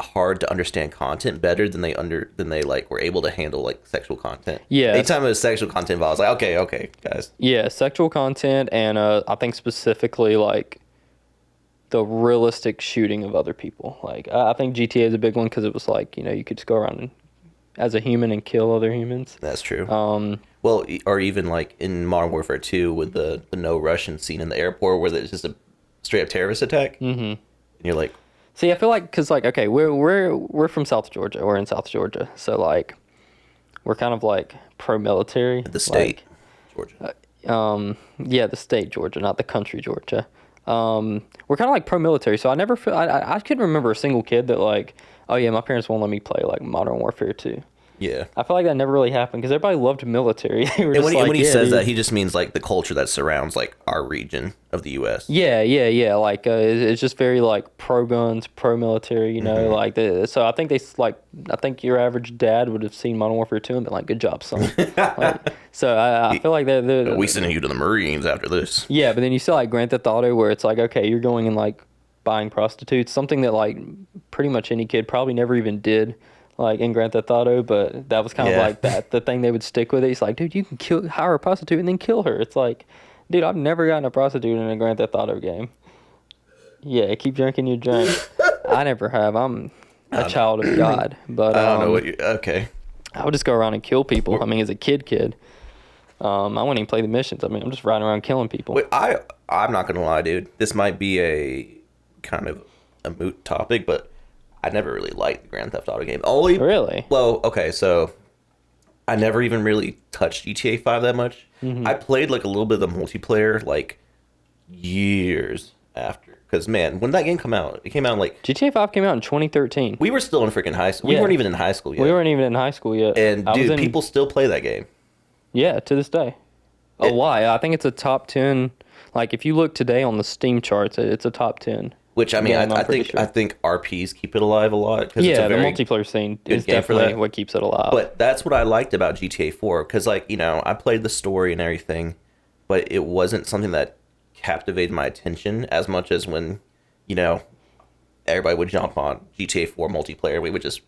hard to understand content better than they like were able to handle like sexual content. Yeah. Anytime it was sexual content involved, I was like, okay, guys. Yeah, sexual content, and I think specifically like the realistic shooting of other people. Like I think GTA is a big one because it was like you could just go around and, as a human and kill other humans. That's true. Well, or even like in Modern Warfare 2 with the no Russian scene in the airport where there's just a straight up terrorist attack. Mm-hmm. And you're like, see, I feel like because like okay, we're from South Georgia. We're in South Georgia, so like we're kind of like pro-military. the state, like, Georgia. Yeah, the state Georgia, not the country Georgia. We're kind of like pro-military, so I never feel I couldn't remember a single kid that like, oh yeah, my parents won't let me play like Modern Warfare 2. Yeah. I feel like that never really happened because everybody loved military. They were And just when he says dude. that, he just means like the culture that surrounds like our region of the U.S. Yeah. Like it's just very like pro guns, pro military. Like so I think I think your average dad would have seen Modern Warfare 2 and been like, "Good job, son." So I feel like they're We sending you to the Marines after this. yeah, but then you see like Grand Theft Auto where it's like, okay, you're going and like buying prostitutes, something that like pretty much any kid probably never even did. Like in Grand Theft Auto, but that was kind of like the thing they would stick with it. It's like, dude, you can hire a prostitute and then kill her. It's like, dude, I've never gotten a prostitute in a Grand Theft Auto game. Yeah, keep drinking your drink. I never have. I'm a child of God, but I don't know what you. Okay. I would just go around and kill people. I mean, as a kid, I wouldn't even play the missions. I mean, I'm just riding around killing people. Wait, I'm not gonna lie, dude. This might be a kind of a moot topic, but I never really liked the Grand Theft Auto game. Really? Well, okay, so I never even really touched GTA 5 that much. Mm-hmm. I played like a little bit of the multiplayer like years after. Because man, when did that game come out? It came out like GTA 5 came out in 2013. We were still in freaking high school. We weren't even in high school yet. We weren't even in high school yet. And dude, people still play that game. Yeah, to this day. Why? I think it's a top 10. Like if you look today on the Steam charts, it's a top 10. Which I mean, I think RPs keep it alive a lot. Yeah, it's the multiplayer scene is definitely what keeps it alive. But that's what I liked about GTA 4 because, like, I played the story and everything, but it wasn't something that captivated my attention as much as when, everybody would jump on GTA 4 multiplayer. We would just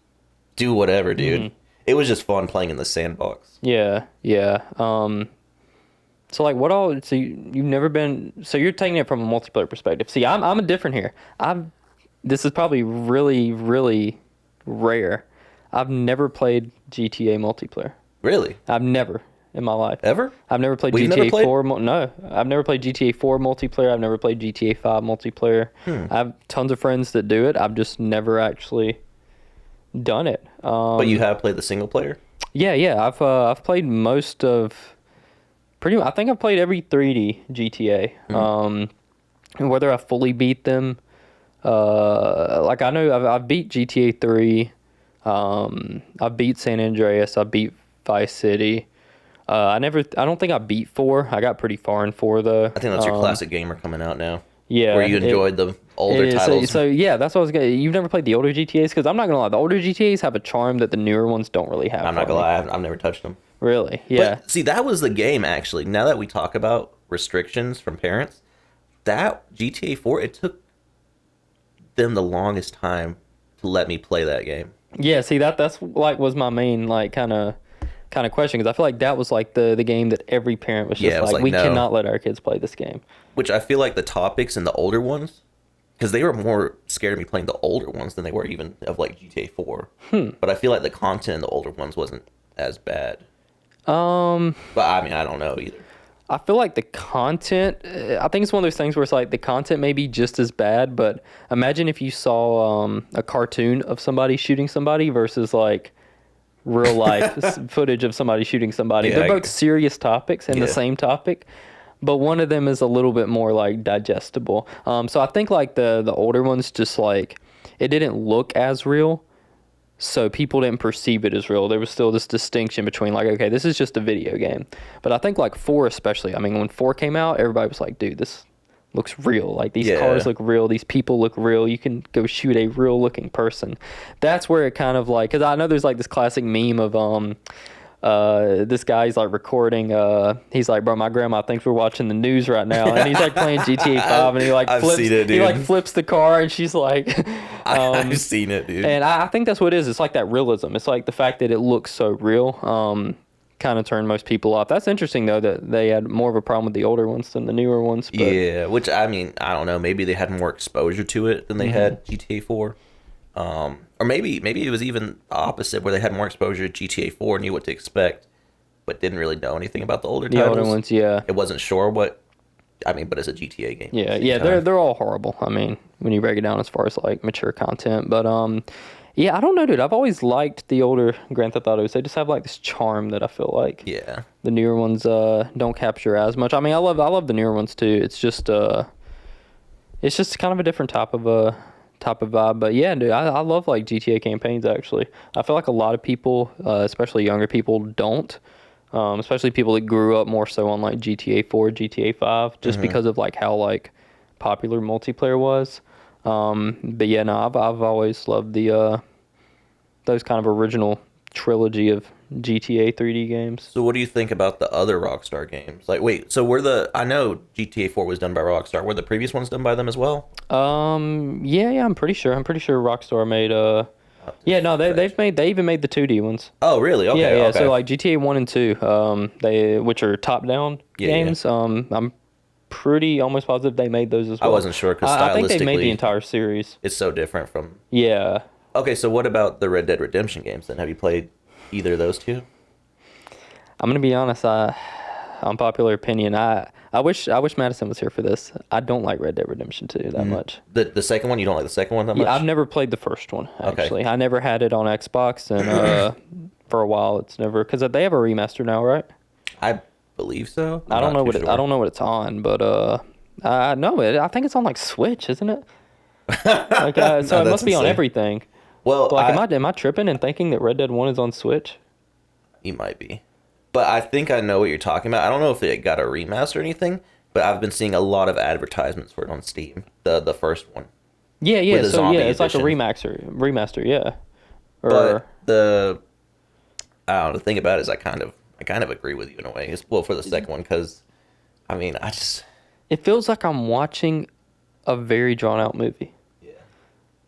do whatever, dude. Mm-hmm. It was just fun playing in the sandbox. Yeah. So like what all? So you've never been? So you're taking it from a multiplayer perspective. See, I'm a different here. This is probably really really rare. I've never played GTA multiplayer. Really? I've never. in my life. Ever? I've never played We've GTA never played? 4. No, I've never played GTA 4 multiplayer. I've never played GTA 5 multiplayer. I have tons of friends that do it. I've just never actually done it. But you have played the single player? Yeah. I've played most of pretty. I think I've played every 3D GTA. And whether I fully beat them, like I know I've beat GTA 3. I beat San Andreas. I beat Vice City. I don't think I beat 4. I got pretty far in 4 though. I think that's your classic gamer coming out now. Yeah, where you enjoyed the older titles. So yeah, that's what I was gonna. You've never played the older GTAs? Because I'm not gonna lie, the older GTAs have a charm that the newer ones don't really have. I'm not gonna lie, I've never touched them. Really? Yeah. But see, that was the game actually. Now that we talk about restrictions from parents, that GTA 4, it took them the longest time to let me play that game. Yeah. See, that's like was my main like kind of question, because I feel like that was like the game that every parent was just like, we no. cannot let our kids play this game. Which I feel like the topics in the older ones, because they were more scared of me playing the older ones than they were even of like GTA 4. But I feel like the content in the older ones wasn't as bad. But I mean, I don't know either. I feel like the content, I think it's one of those things where it's like the content may be just as bad, but imagine if you saw a cartoon of somebody shooting somebody versus like real life footage of somebody shooting somebody. Yeah, They're both serious topics and the same topic, but one of them is a little bit more like digestible. So I think like the older ones just like, it didn't look as real. So people didn't perceive it as real. There was still this distinction between like, okay, this is just a video game. But I think like 4 especially, I mean, when 4 came out, everybody was like, dude, this looks real. Like these cars look real. These people look real. You can go shoot a real looking person. That's where it kind of like, because I know there's like this classic meme of this guy's like recording, he's like, bro, my grandma thinks we're watching the news right now, and he's like playing GTA 5 and he like flips, he like flips the car and she's like I've seen it, dude. And I think that's what it is. It's like that realism. It's like the fact that it looks so real kind of turned most people off. That's interesting though, that they had more of a problem with the older ones than the newer ones. But yeah, which I mean, I don't know, maybe they had more exposure to it than they had GTA 4. Or maybe it was even the opposite, where they had more exposure to GTA 4, knew what to expect, but didn't really know anything about the older titles. The older ones, yeah. It wasn't sure what. I mean, but it's a GTA game. Yeah. They're all horrible. I mean, when you break it down as far as like mature content, but yeah, I don't know, dude. I've always liked the older Grand Theft Autos. They just have like this charm that I feel like the newer ones don't capture as much. I mean, I love the newer ones too. It's just kind of a different type of vibe. But yeah, dude, I love like GTA campaigns actually. I feel like a lot of people, especially younger people, don't. Especially people that grew up more so on like GTA 4, GTA 5, just because of like how like popular multiplayer was. But yeah, no, I've always loved the those kind of original trilogy of GTA 3D games. So what do you think about the other Rockstar games? Like, wait, so I know GTA 4 was done by Rockstar. Were the previous ones done by them as well? Yeah, I'm pretty sure Rockstar made they even made the 2D ones. Oh, really? Okay. Yeah. Okay. So like GTA 1 and 2, which are top-down games. Yeah. I'm pretty almost positive they made those as well. I wasn't sure because stylistically, I think they made the entire series. It's so different from. Yeah. Okay, so what about the Red Dead Redemption games then? Have you played either of those two? I'm gonna be honest. Unpopular opinion. I wish Madison was here for this. I don't like Red Dead Redemption 2 that much. The second one, you don't like the second one that much? Yeah, I've never played the first one actually. Okay. I never had it on Xbox, and for a while it's never, because they have a remaster now, right? I believe so. I don't know what it's on, but I think it's on like Switch, isn't it? Like, so it must be on everything. Well, like, am I tripping and thinking that Red Dead 1 is on Switch? You might be. But I think I know what you're talking about. I don't know if it got a remaster or anything, but I've been seeing a lot of advertisements for it on Steam. The first one. Yeah. So yeah, it's edition. Like a remaster, yeah. But I don't know. The thing about it is I kind of agree with you in a way. Well, for the second one, because I mean, it feels like I'm watching a very drawn out movie. Yeah.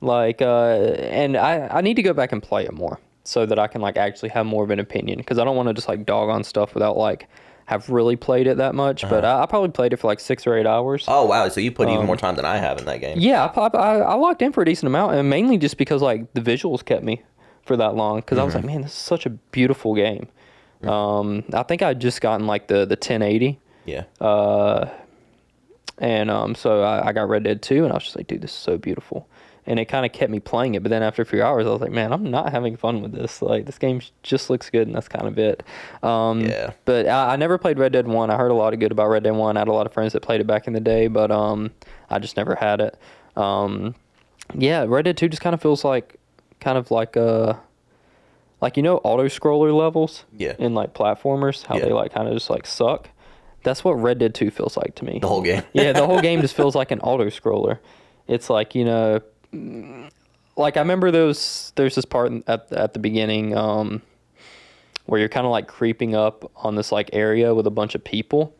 Like, and I need to go back and play it more, so that I can like actually have more of an opinion, because I don't want to just like dog on stuff without like have really played it that much. But I probably played it for like 6 or 8 hours. Oh wow! So you put even more time than I have in that game. Yeah, I locked in for a decent amount, and mainly just because like the visuals kept me for that long, because I was like, man, this is such a beautiful game. I think I just gotten like the 1080. Yeah. And so I got Red Dead 2, and I was just like, dude, this is so beautiful. And it kind of kept me playing it. But then after a few hours, I was like, man, I'm not having fun with this. Like, this game just looks good, and that's kind of it. Yeah. But I never played Red Dead 1. I heard a lot of good about Red Dead 1. I had a lot of friends that played it back in the day, but I just never had it. Yeah, Red Dead 2 just kind of feels like auto-scroller levels Yeah. in, like, platformers, how they, like, kind of just, like, suck. That's what Red Dead 2 feels like to me. The whole game. Yeah, the whole game just feels like an auto-scroller. It's like, like I remember there's this part at the beginning where you're kind of like creeping up on this like area with a bunch of people.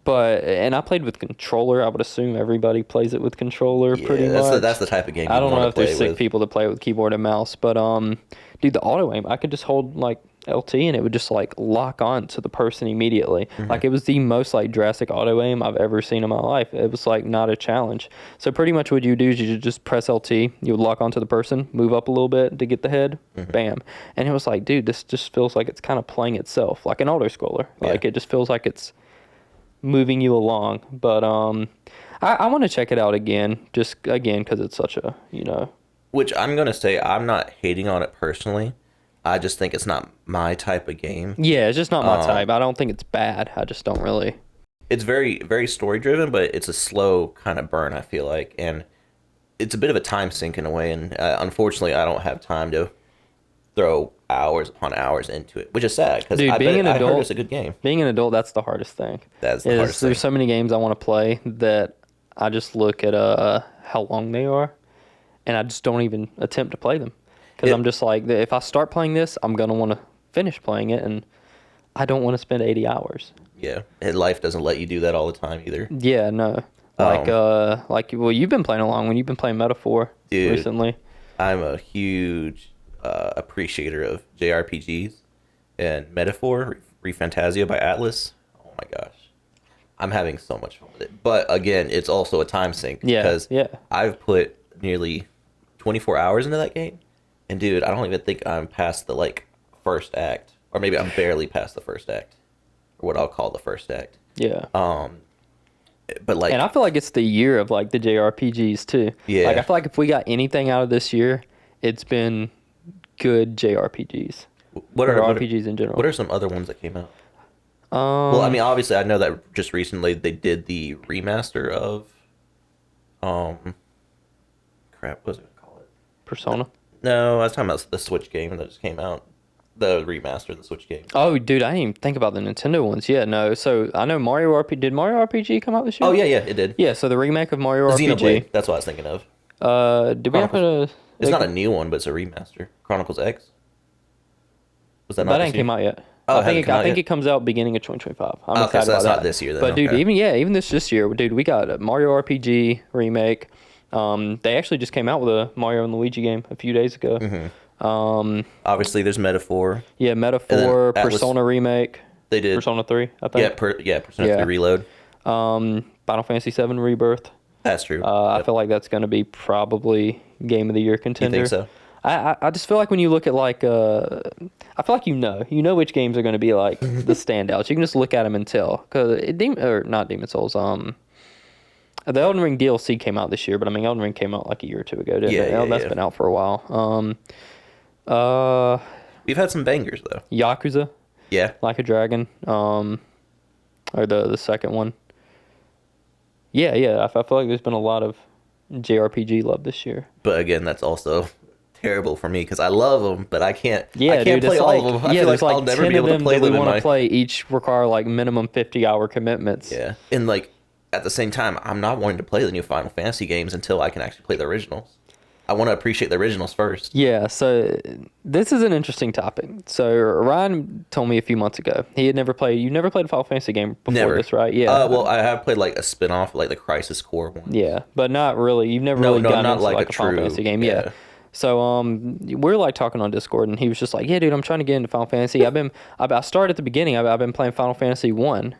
And I played with controller. I would assume everybody plays it with controller pretty much. That's the type of game I don't know if there's sick with. people that play it with keyboard and mouse, but dude, the auto aim, I could just hold like LT and it would just like lock on to the person immediately. Like it was the most like drastic auto aim I've ever seen in my life. It was like not a challenge. So pretty much what you do is you just press LT, you would lock onto the person, move up a little bit to get the head, bam. And it was like, dude, this just feels like it's kind of playing itself like an auto scroller. Like it just feels like it's moving you along. But I want to check it out again, just again because it's such a Which I'm gonna say I'm not hating on it personally. I just think it's not my type of game. Yeah, it's just not my type. I don't think it's bad. I just don't really. It's very, very story driven, but it's a slow kind of burn, I feel like. And it's a bit of a time sink in a way. And unfortunately, I don't have time to throw hours upon hours into it, which is sad because I heard it's a good game. Being an adult, that's the hardest thing. That's the hardest thing. There's so many games I want to play that I just look at how long they are, and I just don't even attempt to play them. Because I'm just like, if I start playing this, I'm going to want to finish playing it, and I don't want to spend 80 hours. Yeah, and life doesn't let you do that all the time either. Yeah, no. Well, you've been playing along when you've been playing Metaphor recently. I'm a huge appreciator of JRPGs, and Metaphor, ReFantazio by Atlas. Oh my gosh. I'm having so much fun with it. But again, it's also a time sink. Because I've put nearly 24 hours into that game. And dude, I don't even think I'm past the like first act, or maybe I'm barely past the first act, or what I'll call the first act. Yeah. But like, and I feel like it's the year of like the JRPGs too. Yeah. Like I feel like if we got anything out of this year, it's been good JRPGs. What are RPGs in general? What are some other ones that came out? Well, I mean, obviously, I know that just recently they did the remaster of, crap, what was it called? Persona. No, I was talking about the Switch game that just came out. The remaster of the Switch game. Oh, dude, I didn't even think about the Nintendo ones. Yeah, no. So I know Mario RPG. Did Mario RPG come out this year? Oh yeah, it did. Yeah, so the remake of Mario RPG. Xenoblade. That's what I was thinking of. Did we have a? It's not a new one, but it's a remaster. Chronicles X. Was that not? That ain't came out yet. Oh, I think it comes out beginning of 2025. I'm excited so that's about not this year then. But dude, even this year, dude, we got a Mario RPG remake. They actually just came out with a Mario and Luigi game a few days ago. Obviously, there's Metaphor. Yeah, Metaphor, Persona remake. They did Persona 3, I think. Persona 3 Reload. Final Fantasy 7 Rebirth. That's true. I feel like that's going to be probably Game of the Year contender. You think so? I just feel like when you look at like I feel like you know which games are going to be like the standouts. You can just look at them and tell. Not Demon Souls. The Elden Ring DLC came out this year, but I mean Elden Ring came out like a year or two ago. That's been out for a while. We've had some bangers though. Yakuza. Yeah. Like a Dragon. Or the second one. Yeah. I feel like there's been a lot of JRPG love this year. But again, that's also terrible for me because I love them, but I can't. Yeah, I can't play all of them. I feel like I'll never be able to play them. We want to play each require like minimum 50-hour commitments. Yeah, and like at the same time, I'm not wanting to play the new Final Fantasy games until I can actually play the originals. I want to appreciate the originals first. Yeah, so this is an interesting topic. So Ryan told me a few months ago he had never played. You never played a Final Fantasy game before this, right? Yeah. Well, I have played like a spin-off, like the Crisis Core one. Yeah, but not really. You've never really gotten into like a Final Fantasy game. Yeah. So we're like talking on Discord, and he was just like, "Yeah, dude, I'm trying to get into Final Fantasy. I started at the beginning. I've been playing Final Fantasy 1."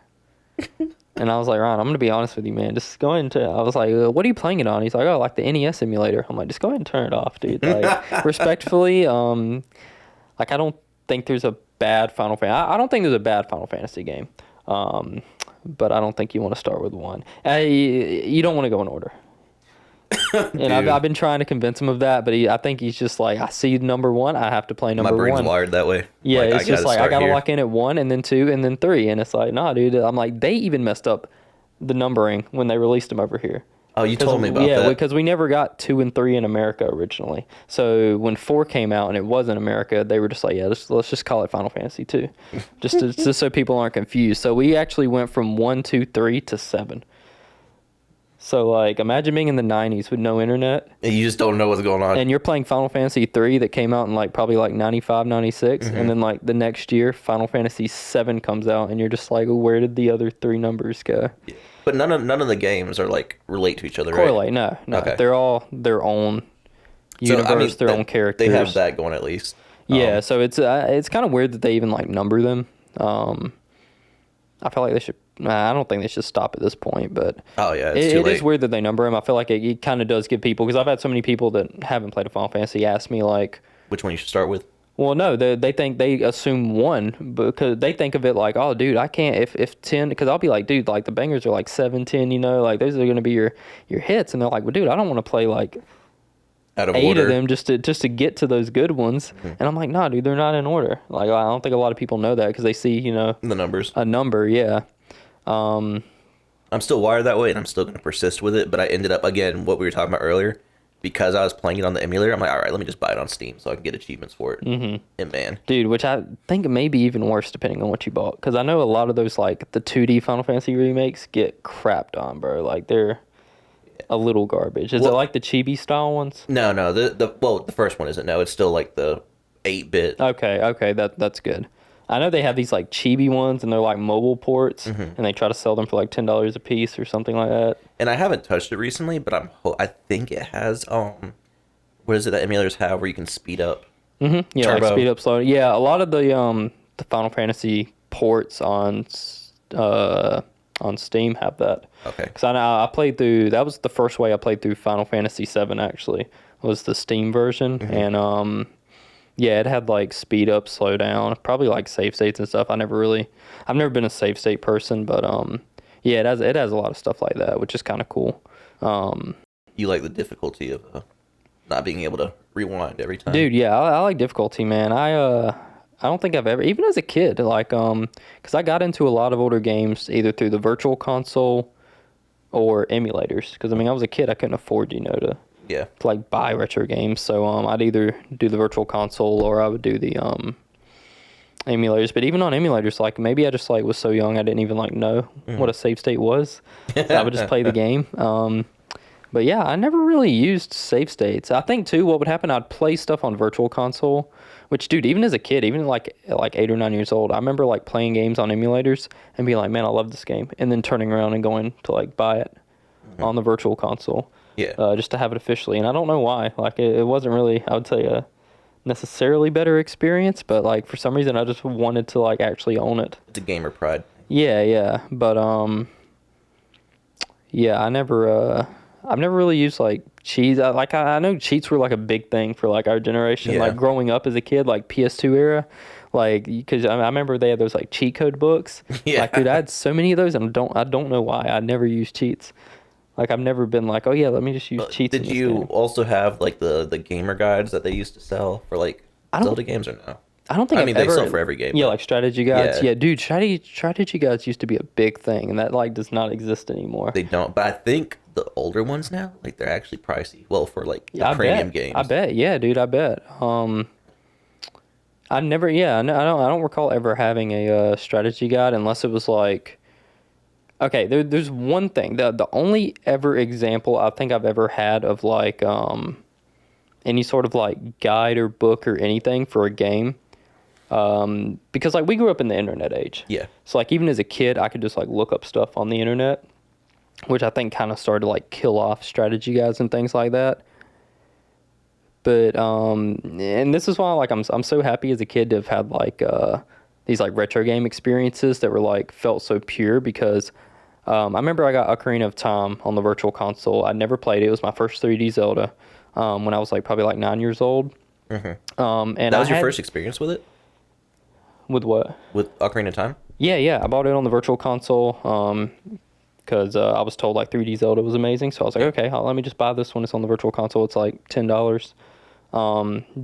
And I was like, Ryan, I'm gonna be honest with you, man. Just go ahead and I was like, what are you playing it on? He's like, oh, like the NES emulator. I'm like, just go ahead and turn it off, dude. Like, respectfully, like I don't think there's a bad Final Fantasy. I don't think there's a bad Final Fantasy game. But I don't think you want to start with one. You don't want to go in order. And I've been trying to convince him of that, but I think he's just like, I see number one, I have to play number one. My brain's wired that way. Yeah, like, it's just like, I got to lock in at 1 and then 2 and then 3. And it's like, nah, dude. I'm like, they even messed up the numbering when they released them over here. Oh, you told me about that. Yeah, because we never got 2 and 3 in America originally. So when 4 came out and it was in America, they were just like, yeah, let's just call it Final Fantasy 2. just so people aren't confused. So we actually went from 1, 2, 3 to 7. So, like, imagine being in the 90s with no internet. And you just don't know what's going on. And you're playing Final Fantasy 3 that came out in, like, probably, like, 95, 96. And then, like, the next year, Final Fantasy 7 comes out. And you're just like, well, where did the other 3 numbers go? Yeah. But none of the games are, like, relate to each other, Correlate, right? no. Okay. They're all their own universe, their own characters. They have that going at least. Yeah, so it's kind of weird that they even, like, number them. I feel like they should... I don't think they should stop at this point, but oh yeah, it's too late. It is weird that they number them. I feel like it kind of does give people, because I've had so many people that haven't played a Final Fantasy ask me like, which one you should start with. Well, no, they assume 1 because they think of it like, oh, dude, I can't if 10, because I'll be like, dude, like the bangers are like 7, 10, you know, like those are gonna be your hits, and they're like, well, dude, I don't want to play like out of 8 order of them just to get to those good ones. And I'm like, nah, dude, they're not in order. Like I don't think a lot of people know that because they see, you know, the numbers, a number, yeah. I'm still wired that way, and I'm still going to persist with it. But I ended up, again, what we were talking about earlier, because I was playing it on the emulator. I'm like, all right, let me just buy it on Steam so I can get achievements for it. Mm-hmm. And man, dude, which I think may be even worse depending on what you bought, because I know a lot of those like the 2D Final Fantasy remakes get crapped on, bro. Like they're a little garbage. Is it like the chibi style ones? No. The first one isn't. No, it's still like the 8-bit. Okay, that's good. I know they have these like chibi ones, and they're like mobile ports, and they try to sell them for like $10 a piece or something like that. And I haven't touched it recently, but I think it has what is it that emulators have where you can speed up? Mm-hmm. Yeah, Turbo. like speed up, slow. Yeah, a lot of the Final Fantasy ports on Steam have that. Okay. Because I played through. That was the first way I played through Final Fantasy 7. Actually, was the Steam version, and yeah, it had like speed up, slow down, probably like save states and stuff. I've never been a save state person, but yeah, it has a lot of stuff like that, which is kind of cool. You like the difficulty of not being able to rewind every time, dude? Yeah, I like difficulty, man. I don't think I've ever, even as a kid, like because I got into a lot of older games either through the Virtual Console or emulators. Because I mean, I was a kid, I couldn't afford, you know, to like buy retro games, so I'd either do the Virtual Console or I would do the emulators. But even on emulators, like maybe I just like was so young I didn't even like know what a save state was, so I would just play the game. But yeah, I never really used save states. I think too what would happen, I'd play stuff on Virtual Console, which dude, even as a kid, even like at like 8 or 9 years old, I remember like playing games on emulators and being like, man, I love this game, and then turning around and going to like buy it on the Virtual Console. Yeah. Just to have it officially. And I don't know why. Like, it wasn't really, I would say, a necessarily better experience, but, like, for some reason, I just wanted to, like, actually own it. It's a gamer pride. Yeah. But, yeah, I've never really used, like, cheats. I know cheats were, like, a big thing for, like, our generation. Yeah. Like, growing up as a kid, like, PS2 era. Like, because I remember they had those, like, cheat code books. Yeah. Like, dude, I had so many of those, and I don't know why. I never used cheats. Like, I've never been like, oh, yeah, let me just use cheats. Did you also have, like, the gamer guides that they used to sell for, like, Zelda games or no? I don't think they sell for every game. Yeah, like strategy guides. Yeah. Yeah, dude, strategy guides used to be a big thing, and that, like, does not exist anymore. They don't. But I think the older ones now, like, they're actually pricey. Well, for, like, the premium games. I bet. Yeah, dude, I bet. I don't recall ever having a strategy guide unless it was, like... Okay, there's one thing. The only ever example I think I've ever had of like any sort of like guide or book or anything for a game, because like we grew up in the internet age. Yeah. So like even as a kid, I could just like look up stuff on the internet, which I think kind of started to like kill off strategy guides and things like that. But and this is why like I'm so happy as a kid to have had like these like retro game experiences that were like felt so pure, because I remember I got Ocarina of Time on the Virtual Console. I never played it. It was my first 3D Zelda when I was like probably like 9 years old. and that was your first experience with it? With what? with Ocarina of Time? Yeah, yeah. I bought it on the Virtual Console. Because I was told like 3D Zelda was amazing, so I was like, Yeah. okay, let me just buy this one. It's on the Virtual Console. It's like $10.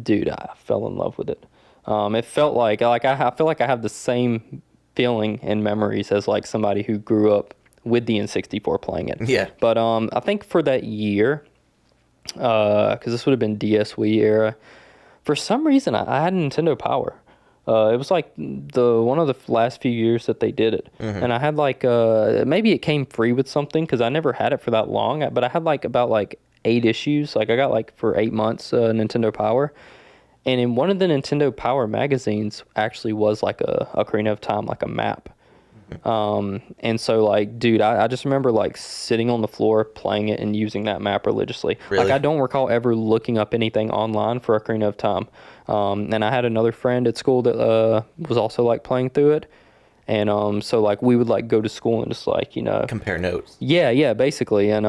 Dude, I fell in love with it. It felt like I feel like I have the same feeling and memories as like somebody who grew up with the N64 playing it. Yeah. But I think for that year, because this would have been DS Wii era, for some reason I had Nintendo Power. It was like the one of the last few years that they did it, and I had like maybe it came free with something because I never had it for that long, but I had like about like 8 issues. Like I got like for 8 months Nintendo Power, and in one of the Nintendo Power magazines actually was like a Ocarina of Time, like a map. And so like, dude, I just remember like sitting on the floor playing it and using that map religiously. Really? Like I don't recall ever looking up anything online for Ocarina of Time. And I had another friend at school that was also like playing through it. And so like we would like go to school and just like, Compare notes. yeah, basically. And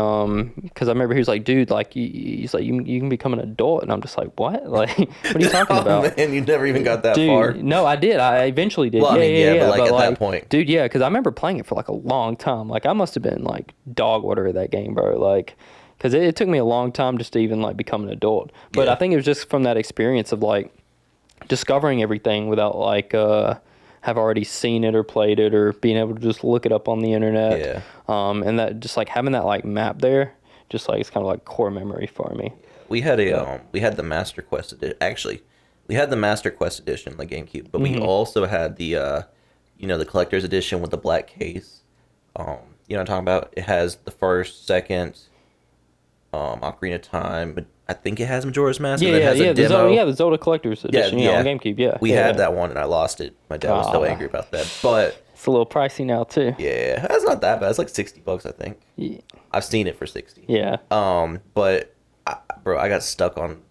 because I remember he was like, dude, like he's like, you can become an adult, and I'm just like, what? Like, what are you talking about? Oh, man, you never even got that Dude, far. no, I did. I eventually did. Well, I mean, yeah, but like at that point. Dude, yeah, because I remember playing it for like a long time. Like I must have been like dog water at that game, bro. Like, because it took me a long time just to even like become an adult. But Yeah. I think it was just from that experience of like discovering everything without like have already seen it or played it or being able to just look it up on the internet. Yeah. And that just like having that like map there, just like it's kind of like core memory for me. We had we had the Master Quest edition. Actually, we had the Master Quest edition, like GameCube, but we also had the the collector's edition with the black case. You know what I'm talking about? It has the first, second, Ocarina of Time, but I think it has Majora's Mask. And it has a demo. The Zelda Collector's Edition, on GameCube, yeah. We had that one and I lost it. My dad was so angry about that. But It's a little pricey now, too. yeah, that's not that bad. It's like $60, I think. Yeah. I've seen it for 60. Yeah. But bro, I got stuck on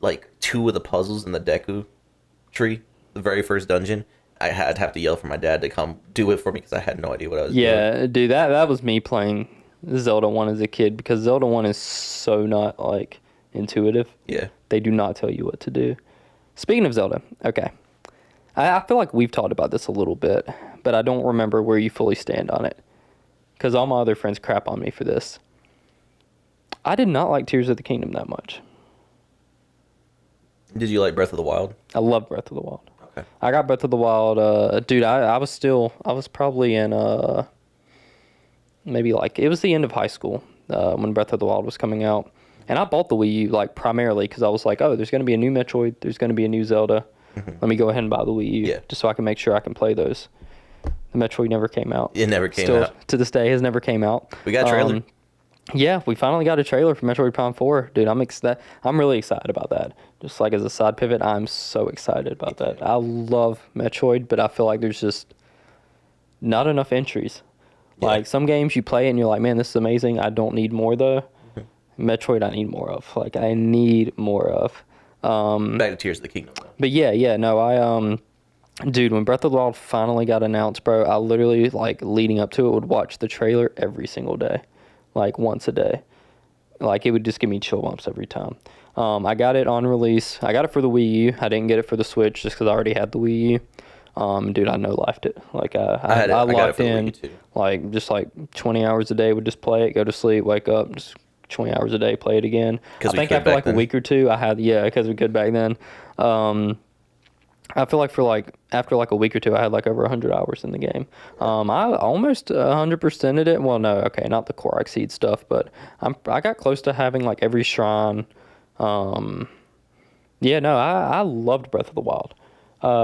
like 2 of the puzzles in the Deku tree, the very first dungeon. I had to have to yell for my dad to come do it for me because I had no idea what I was doing. Yeah, dude, that was me playing Zelda 1 as a kid because Zelda 1 is so not, like, intuitive. Yeah. They do not tell you what to do. Speaking of Zelda, okay. I feel like we've talked about this a little bit, but I don't remember where you fully stand on it because all my other friends crap on me for this. I did not like Tears of the Kingdom that much. Did you like Breath of the Wild? I love Breath of the Wild. Okay. I got Breath of the Wild. Dude, I was probably in, maybe like, it was the end of high school when Breath of the Wild was coming out. And I bought the Wii U, like, primarily because I was like, oh, there's going to be a new Metroid, there's going to be a new Zelda. Let me go ahead and buy the Wii U just so I can make sure I can play those. The Metroid never came out. It never came Still, out. to this day, has never came out. We got a trailer. Yeah, we finally got a trailer for Metroid Prime 4. Dude, I'm really excited about that. Just like as a side pivot, I'm so excited about that. I love Metroid, but I feel like there's just not enough entries. Yeah. Like some games you play and you're like, man, this is amazing. I don't need more though. Metroid, I need more of. Like I need more of. Back to Tears of the Kingdom, though. But yeah, no, dude, when Breath of the Wild finally got announced, bro, I literally, like, leading up to it, would watch the trailer every single day. Like, once a day. Like, it would just give me chill bumps every time. I got it on release. I got it for the Wii U. I didn't get it for the Switch just because I already had the Wii U. Dude, I no-lifed it. Like, I locked in, like, just, like, 20 hours a day, would just play it, go to sleep, wake up, just 20 hours a day, play it again. I think after, like, a week or two, because we could back then. I feel like after like a week or two, I had like over 100 hours in the game. I almost 100%ed it. Well, no, okay, not the Korok Seed stuff, but I got close to having like every shrine. Yeah, no, I loved Breath of the Wild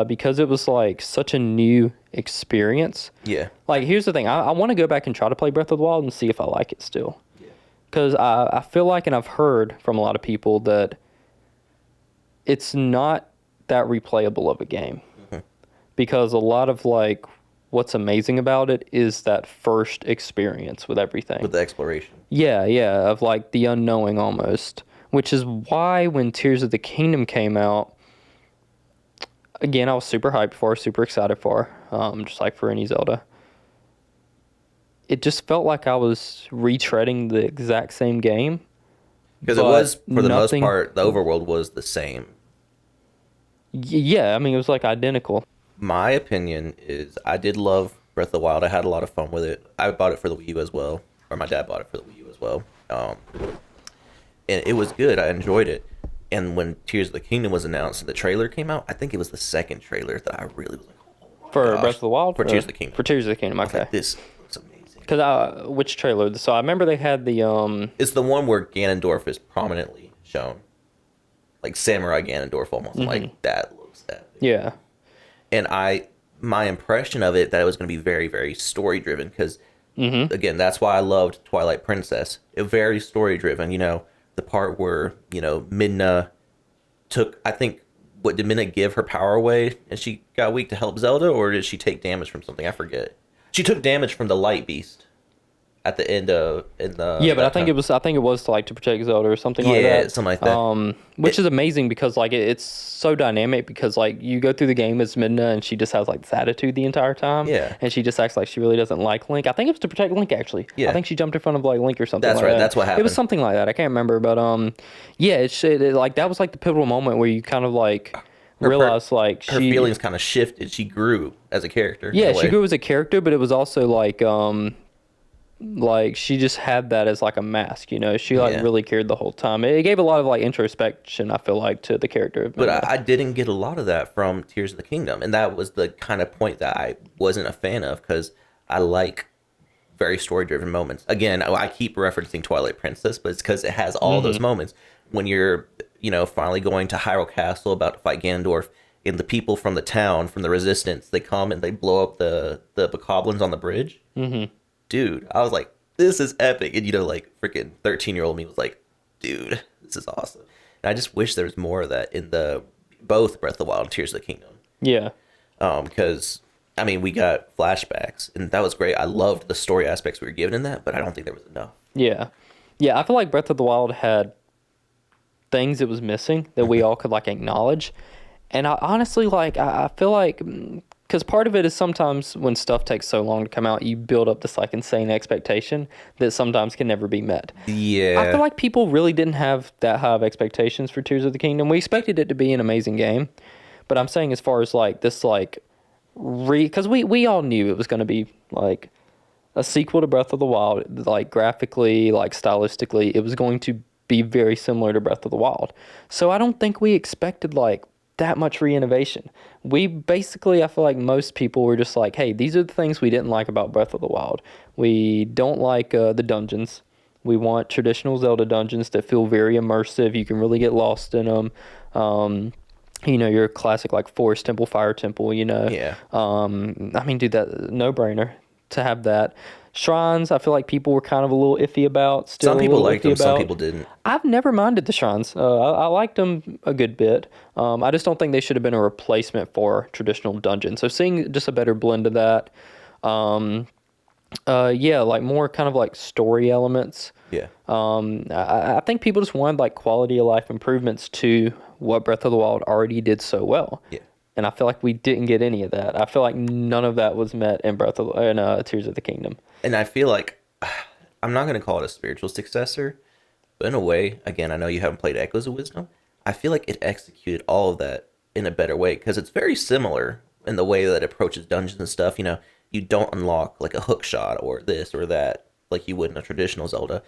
because it was like such a new experience. Yeah. Like, here's the thing. I want to go back and try to play Breath of the Wild and see if I like it still. Because I feel like, and I've heard from a lot of people that it's not that replayable of a game. Because a lot of, like, what's amazing about it is that first experience with everything. With the exploration. Yeah, of, like, the unknowing almost. Which is why when Tears of the Kingdom came out, again, I was super hyped for, super excited for, just like for any Zelda. It just felt like I was retreading the exact same game. Because it was, for the most part, the overworld was the same. Yeah, I mean, it was like identical. My opinion is I did love Breath of the Wild. I had a lot of fun with it. I bought it for the Wii U as well, or my dad bought it for the Wii U as well. And it was good. I enjoyed it. And when Tears of the Kingdom was announced and the trailer came out, I think it was the second trailer that I really was like, oh my For gosh. Breath of the Wild? For Tears of the Kingdom. For Tears of the Kingdom, okay. Like, this looks amazing. Because which trailer? So I remember they had the It's the one where Ganondorf is prominently shown, like Samurai Ganondorf almost. Like that looks epic. Yeah. And my impression of it that it was going to be very, very story driven because again, that's why I loved Twilight Princess. It very story driven. You know, the part where Midna took, I think, what did Midna give her power away and she got weak to help Zelda, or did she take damage from something? I forget. She took damage from the Light Beast at the end of but I think it was like to protect Zelda or something like that. Yeah, something like that. Which is amazing because like it's so dynamic because like you go through the game as Midna and she just has like this attitude the entire time. Yeah. And she just acts like she really doesn't like Link. I think it was to protect Link actually. Yeah. I think she jumped in front of like Link or something. That's like right. That. That's what happened. It was something like that. I can't remember, but yeah, it like that was like the pivotal moment where you kind of like realized like her feelings kind of shifted. She grew as a character. Yeah, she grew as a character, but it was also like she just had that as like a mask, you know. She like really cared the whole time. It gave a lot of like introspection, I feel like, to the character. But I didn't get a lot of that from Tears of the Kingdom, and that was the kind of point that I wasn't a fan of because I like very story-driven moments. Again, I keep referencing Twilight Princess, but it's because it has all those moments when you're, finally going to Hyrule Castle about to fight Ganondorf, and the people from the town, from the Resistance, they come and they blow up the bokoblins on the bridge. Dude, I was like, this is epic. And, like, freaking 13-year-old me was like, dude, this is awesome. And I just wish there was more of that in both Breath of the Wild and Tears of the Kingdom. Yeah. Because, I mean, we got flashbacks, and that was great. I loved the story aspects we were given in that, but I don't think there was enough. Yeah. Yeah, I feel like Breath of the Wild had things it was missing that we all could, like, acknowledge. And I honestly, like, I feel like... Because part of it is sometimes when stuff takes so long to come out, you build up this like insane expectation that sometimes can never be met. Yeah. I feel like people really didn't have that high of expectations for Tears of the Kingdom. We expected it to be an amazing game. But I'm saying as far as like this like... Because we all knew it was going to be like a sequel to Breath of the Wild. Like graphically, like stylistically, it was going to be very similar to Breath of the Wild. So I don't think we expected like that much re-innovation. We basically, I feel like most people were just like, hey, these are the things we didn't like about Breath of the Wild. We don't like the dungeons. We want traditional Zelda dungeons that feel very immersive. You can really get lost in them. Your classic like Forest Temple, Fire Temple, Yeah. I mean, dude, that no-brainer to have that. Shrines, I feel like people were kind of a little iffy about. Still, some people liked them, some people didn't. I've never minded the shrines. I liked them a good bit. I just don't think they should have been a replacement for traditional dungeons. So seeing just a better blend of that. Like more kind of like story elements. Yeah. I think people just wanted like quality of life improvements to what Breath of the Wild already did so well. Yeah. And I feel like we didn't get any of that. I feel like none of that was met in Tears of the Kingdom. And I feel like, I'm not going to call it a spiritual successor, but in a way, again, I know you haven't played Echoes of Wisdom. I feel like it executed all of that in a better way because it's very similar in the way that it approaches dungeons and stuff. You don't unlock like a hook shot or this or that like you would in a traditional Zelda.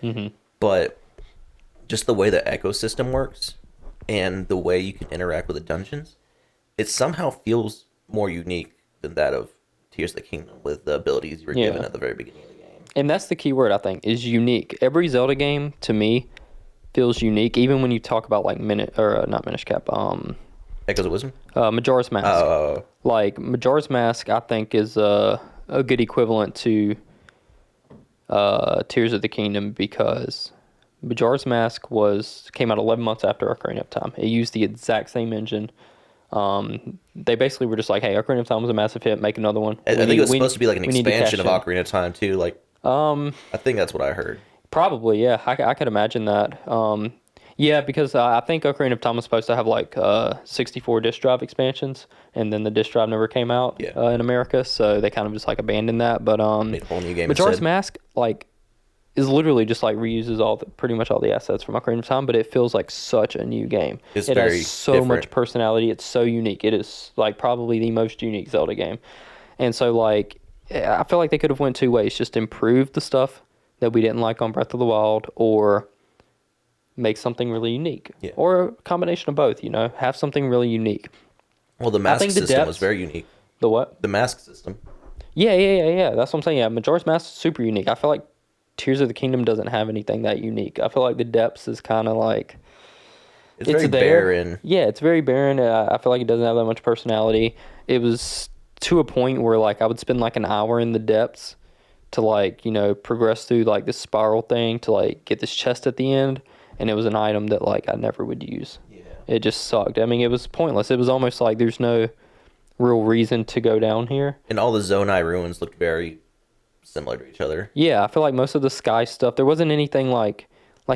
But just the way the ecosystem works and the way you can interact with the dungeons, it somehow feels more unique than that of Tears of the Kingdom with the abilities you were given at the very beginning of the game. And that's the key word, I think, is unique. Every Zelda game, to me, feels unique, even when you talk about like not Minish Cap, Echoes of Wisdom? Majora's Mask. Like Majora's Mask, I think, is a good equivalent to Tears of the Kingdom because Majora's Mask came out 11 months after Ocarina of Time. It used the exact same engine. They basically were just like, hey, Ocarina of Time was a massive hit, make another one. I think it was supposed to be like an expansion of Ocarina of Time too. Like, I think that's what I heard. Probably, yeah. I could imagine that. Yeah, because I think Ocarina of Time was supposed to have like 64 disk drive expansions, and then the disk drive never came out in America, so they kind of just like abandoned that. But Made a whole new game Majora's instead. Mask, like, is literally just like reuses pretty much all the assets from Ocarina of Time, but it feels like such a new game. It's It very has so different. much personality. It's so unique. It is like probably the most unique Zelda game. And so like I feel like they could have went two ways: just improve the stuff that we didn't like on Breath of the Wild, or make something really unique, Yeah. or a combination of both. You know, have something really unique. Well, the mask think the system was depths- very unique. The what? The mask system. Yeah. That's what I'm saying. Yeah, Majora's Mask is super unique. I feel like Tears of the Kingdom doesn't have anything that unique. I feel like the depths is kind of like It's very there. barren. Yeah, it's very barren. I feel like it doesn't have that much personality. It was to a point where like I would spend like an hour in the depths to like, you know, progress through like this spiral thing to like get this chest at the end, and it was an item that like I never would use. Yeah. It just sucked. I mean, it was pointless. It was almost like there's no real reason to go down here. And all the Zonai ruins looked very similar to each other. Yeah, I feel like most of the sky stuff, there wasn't anything like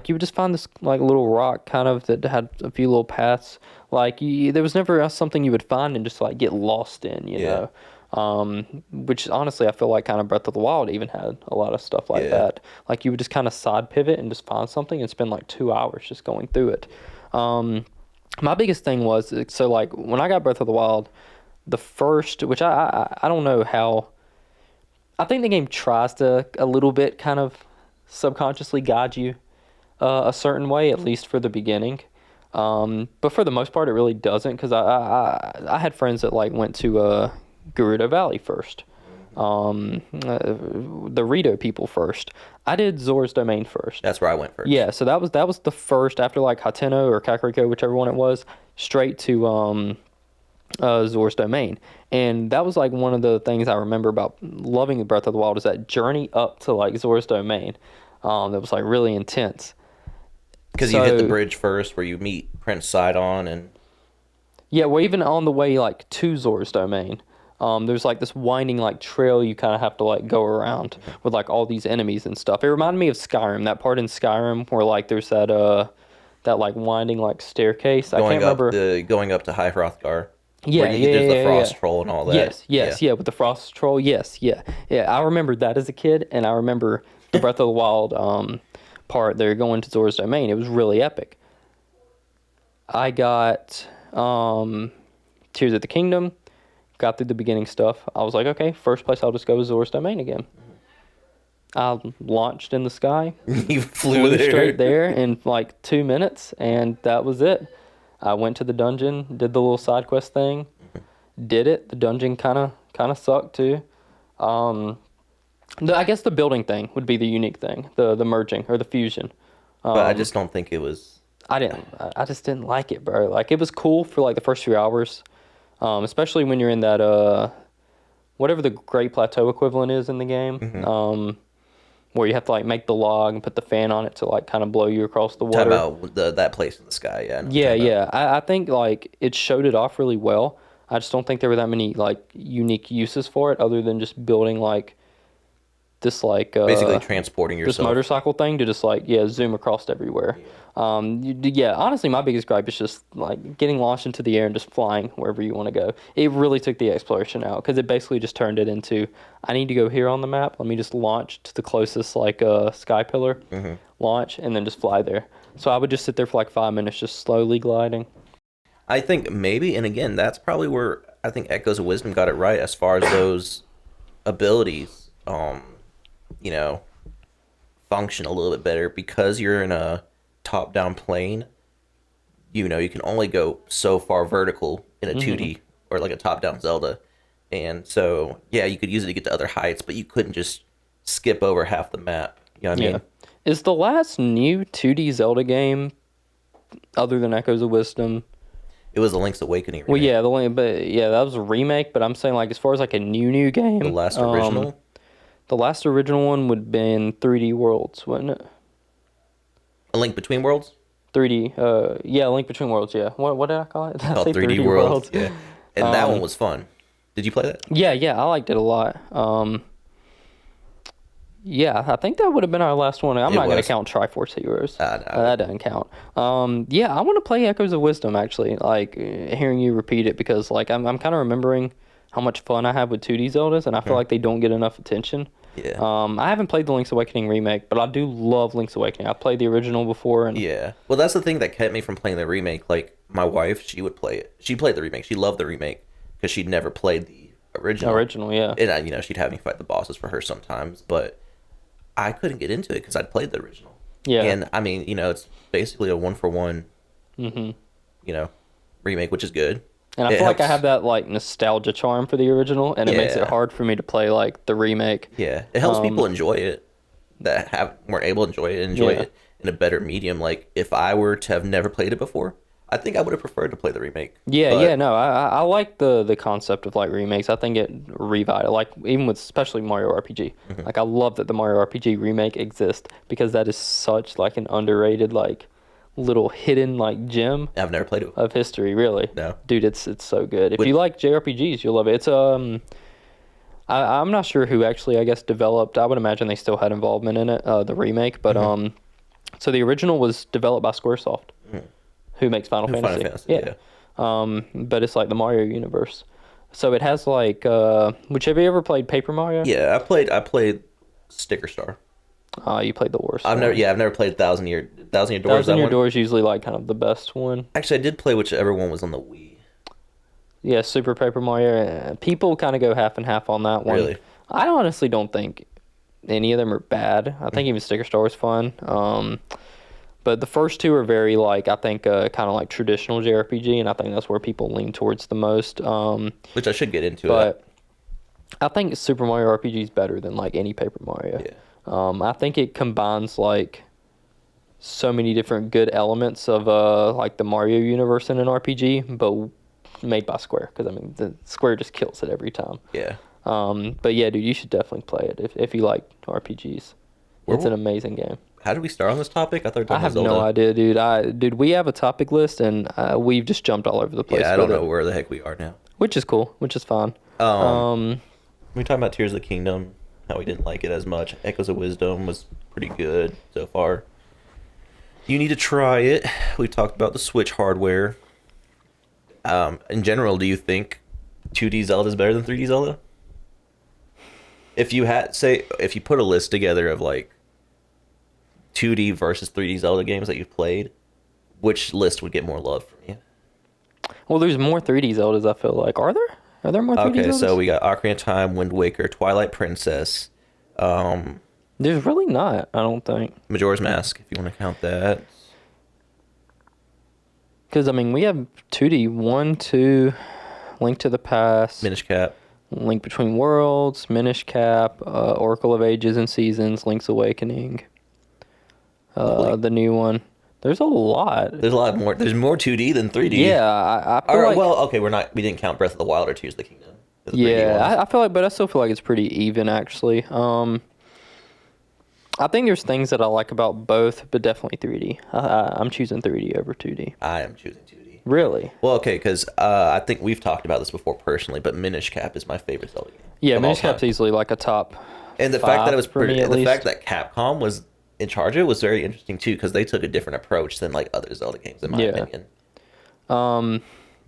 you would just find this like little rock kind of that had a few little paths. Like there was never something you would find and just like get lost in, you Yeah. know. Which honestly I feel like kind of Breath of the Wild even had a lot of stuff like Yeah. that. Like you would just kind of side pivot and just find something and spend like 2 hours just going through it. My biggest thing was, so like when I got Breath of the Wild, the first, which I don't know how. I think the game tries to a little bit kind of subconsciously guide you a certain way, at least for the beginning. But for the most part, it really doesn't, because I had friends that like went to Gerudo Valley first, the Rito people first. I did Zora's Domain first. That's where I went first. Yeah, so that was the first after like Hateno or Kakariko, whichever one it was, straight to Zora's Domain. And that was like one of the things I remember about loving the Breath of the Wild, is that journey up to like Zora's Domain. That was like really intense. Because you hit the bridge first where you meet Prince Sidon and... Yeah, well, even on the way like to Zora's Domain, there's like this winding like trail you kind of have to like go around with like all these enemies and stuff. It reminded me of Skyrim, that part in Skyrim where like there's that like winding like staircase. I can't remember. Going up to High Hrothgar. Yeah, There's the Frost Troll and all that. Yes, with the Frost Troll, yes. I remember that as a kid, and I remember the Breath of the Wild part there going to Zora's Domain. It was really epic. I got Tears of the Kingdom, got through the beginning stuff. I was like, okay, first place I'll just go to Zora's Domain again. I launched in the sky, You flew there. straight there in like 2 minutes, and that was it. I went to the dungeon, did the little side quest thing, did it. The dungeon kind of sucked too. I guess the building thing would be the unique thing, the merging or the fusion. But I just don't think it was... I just didn't like it, bro. Like it was cool for like the first few hours, especially when you're in that whatever the Great Plateau equivalent is in the game. Where you have to like make the log and put the fan on it to like kind of blow you across the water. Talking about that place in the sky, yeah. I know what you're talking about. I think like it showed it off really well. I just don't think there were that many like unique uses for it, other than just building like this like Basically transporting this yourself. motorcycle thing to just like zoom across everywhere. Honestly, my biggest gripe is just like getting launched into the air and just flying wherever you want to go. It really took the exploration out, because it basically just turned it into, I need to go here on the map, let me just launch to the closest like sky pillar, launch, and then just fly there. So I would just sit there for like 5 minutes just slowly gliding. I think maybe, and again, that's probably where I think Echoes of Wisdom got it right as far as those abilities, function a little bit better, because you're in a top-down plane. You can only go so far vertical in a 2D or like a top-down Zelda. And so, yeah, you could use it to get to other heights, but you couldn't just skip over half the map. You know what I mean? Is the last new 2D Zelda game, other than Echoes of Wisdom... It was the Link's Awakening remake. Well, yeah, that was a remake, but I'm saying like as far as like a new game... The last original? The last original one would have been 3D Worlds, wouldn't it? A Link Between Worlds? 3D, Link Between Worlds, yeah. What did I call it? Did I Called say 3D Worlds, yeah. And that one was fun. Did you play that? Yeah, I liked it a lot. I think that would have been our last one. I'm not going to count Triforce Heroes. No. That doesn't count. I want to play Echoes of Wisdom, actually, like hearing you repeat it, because like I'm kind of remembering how much fun I have with 2D Zeldas, and I feel like they don't get enough attention. Yeah. I haven't played the Link's Awakening remake, but I do love Link's Awakening. I've played the original before, and Yeah. Well, that's the thing that kept me from playing the remake. Like, my wife, she would play it. She played the remake. She loved the remake because she'd never played the original. original, yeah. And, she'd have me fight the bosses for her sometimes, but I couldn't get into it because I'd played the original. Yeah. And, it's basically a one-for-one, remake, which is good. And I feel like I have that like nostalgia charm for the original, and it makes it Yeah. hard for me to play like the remake. Yeah, it helps people enjoy it that weren't able to enjoy it and enjoy Yeah. it in a better medium. Like, if I were to have never played it before, I think I would have preferred to play the remake. Yeah, But, yeah, no, I like the concept of like remakes. I think it revitalized, like even with especially Mario RPG. Like I love that the Mario RPG remake exists because that is such like an underrated like little hidden like gem I've never played it. of history. Really, No. dude, it's so good. If you like JRPGs, you'll love it. It's I'm not sure who actually I guess developed. I would imagine they still had involvement in it, the remake, but so the original was developed by SquareSoft. Who makes Final Fantasy. Yeah. But it's like the Mario universe. So it has like which have you ever played Paper Mario? Yeah, I played Sticker Star. You played the worst. I've never played Thousand Year Doors. Thousand Year Door is usually like kind of the best one. Actually, I did play whichever one was on the Wii. Yeah, Super Paper Mario. People kind of go half and half on that one. Really? I honestly don't think any of them are bad. I think even Sticker Star is fun. But the first two are very like I think kind of like traditional JRPG, and I think that's where people lean towards the most. Which I should get into. But I think Super Mario RPG is better than like any Paper Mario. Yeah. I think it combines like so many different good elements of like the Mario universe in an RPG, but made by Square, because I mean the Square just kills it every time. Yeah. But yeah, dude, you should definitely play it if you like RPGs. It's an amazing game. How did we start on this topic? I thought we were talking I have about Zelda. no idea, dude. Dude, we have a topic list, and we've just jumped all over the place. Yeah, I don't know where the heck we are now. Which is cool, which is fine. We talking about Tears of the Kingdom, how we didn't like it as much. Echoes of Wisdom was pretty good so far. You need to try it. We talked about the Switch hardware. In general, do you think 2D Zelda is better than 3D Zelda? If you put a list together of like 2D versus 3D Zelda games that you've played, which list would get more love from you? Well, there's more 3D Zeldas, I feel like. Are there? Are there more 3D Zeldas? Okay, so we got Ocarina of Time, Wind Waker, Twilight Princess, There's really not, I don't think. Majora's Mask, if you want to count that. Because, I mean, we have 2D, 1, 2, Link to the Past, Minish Cap. Link Between Worlds, Minish Cap, Oracle of Ages and Seasons, Link's Awakening, the new one. There's a lot. There's a lot more. There's more 2D than 3D. Yeah, I feel like... Well, okay, we didn't count Breath of the Wild or Tears of the Kingdom. Yeah, I feel like, but I still feel like it's pretty even, actually. I think there's things that I like about both, but definitely 3D. I'm choosing 3D over 2D. I am choosing 2D. Really? Well, okay, because I think we've talked about this before personally, but Minish Cap is my favorite Zelda game. Yeah, Minish Cap's easily like a top. And the fact that it was the fact that Capcom was in charge of it was very interesting too, because they took a different approach than like other Zelda games, in my opinion.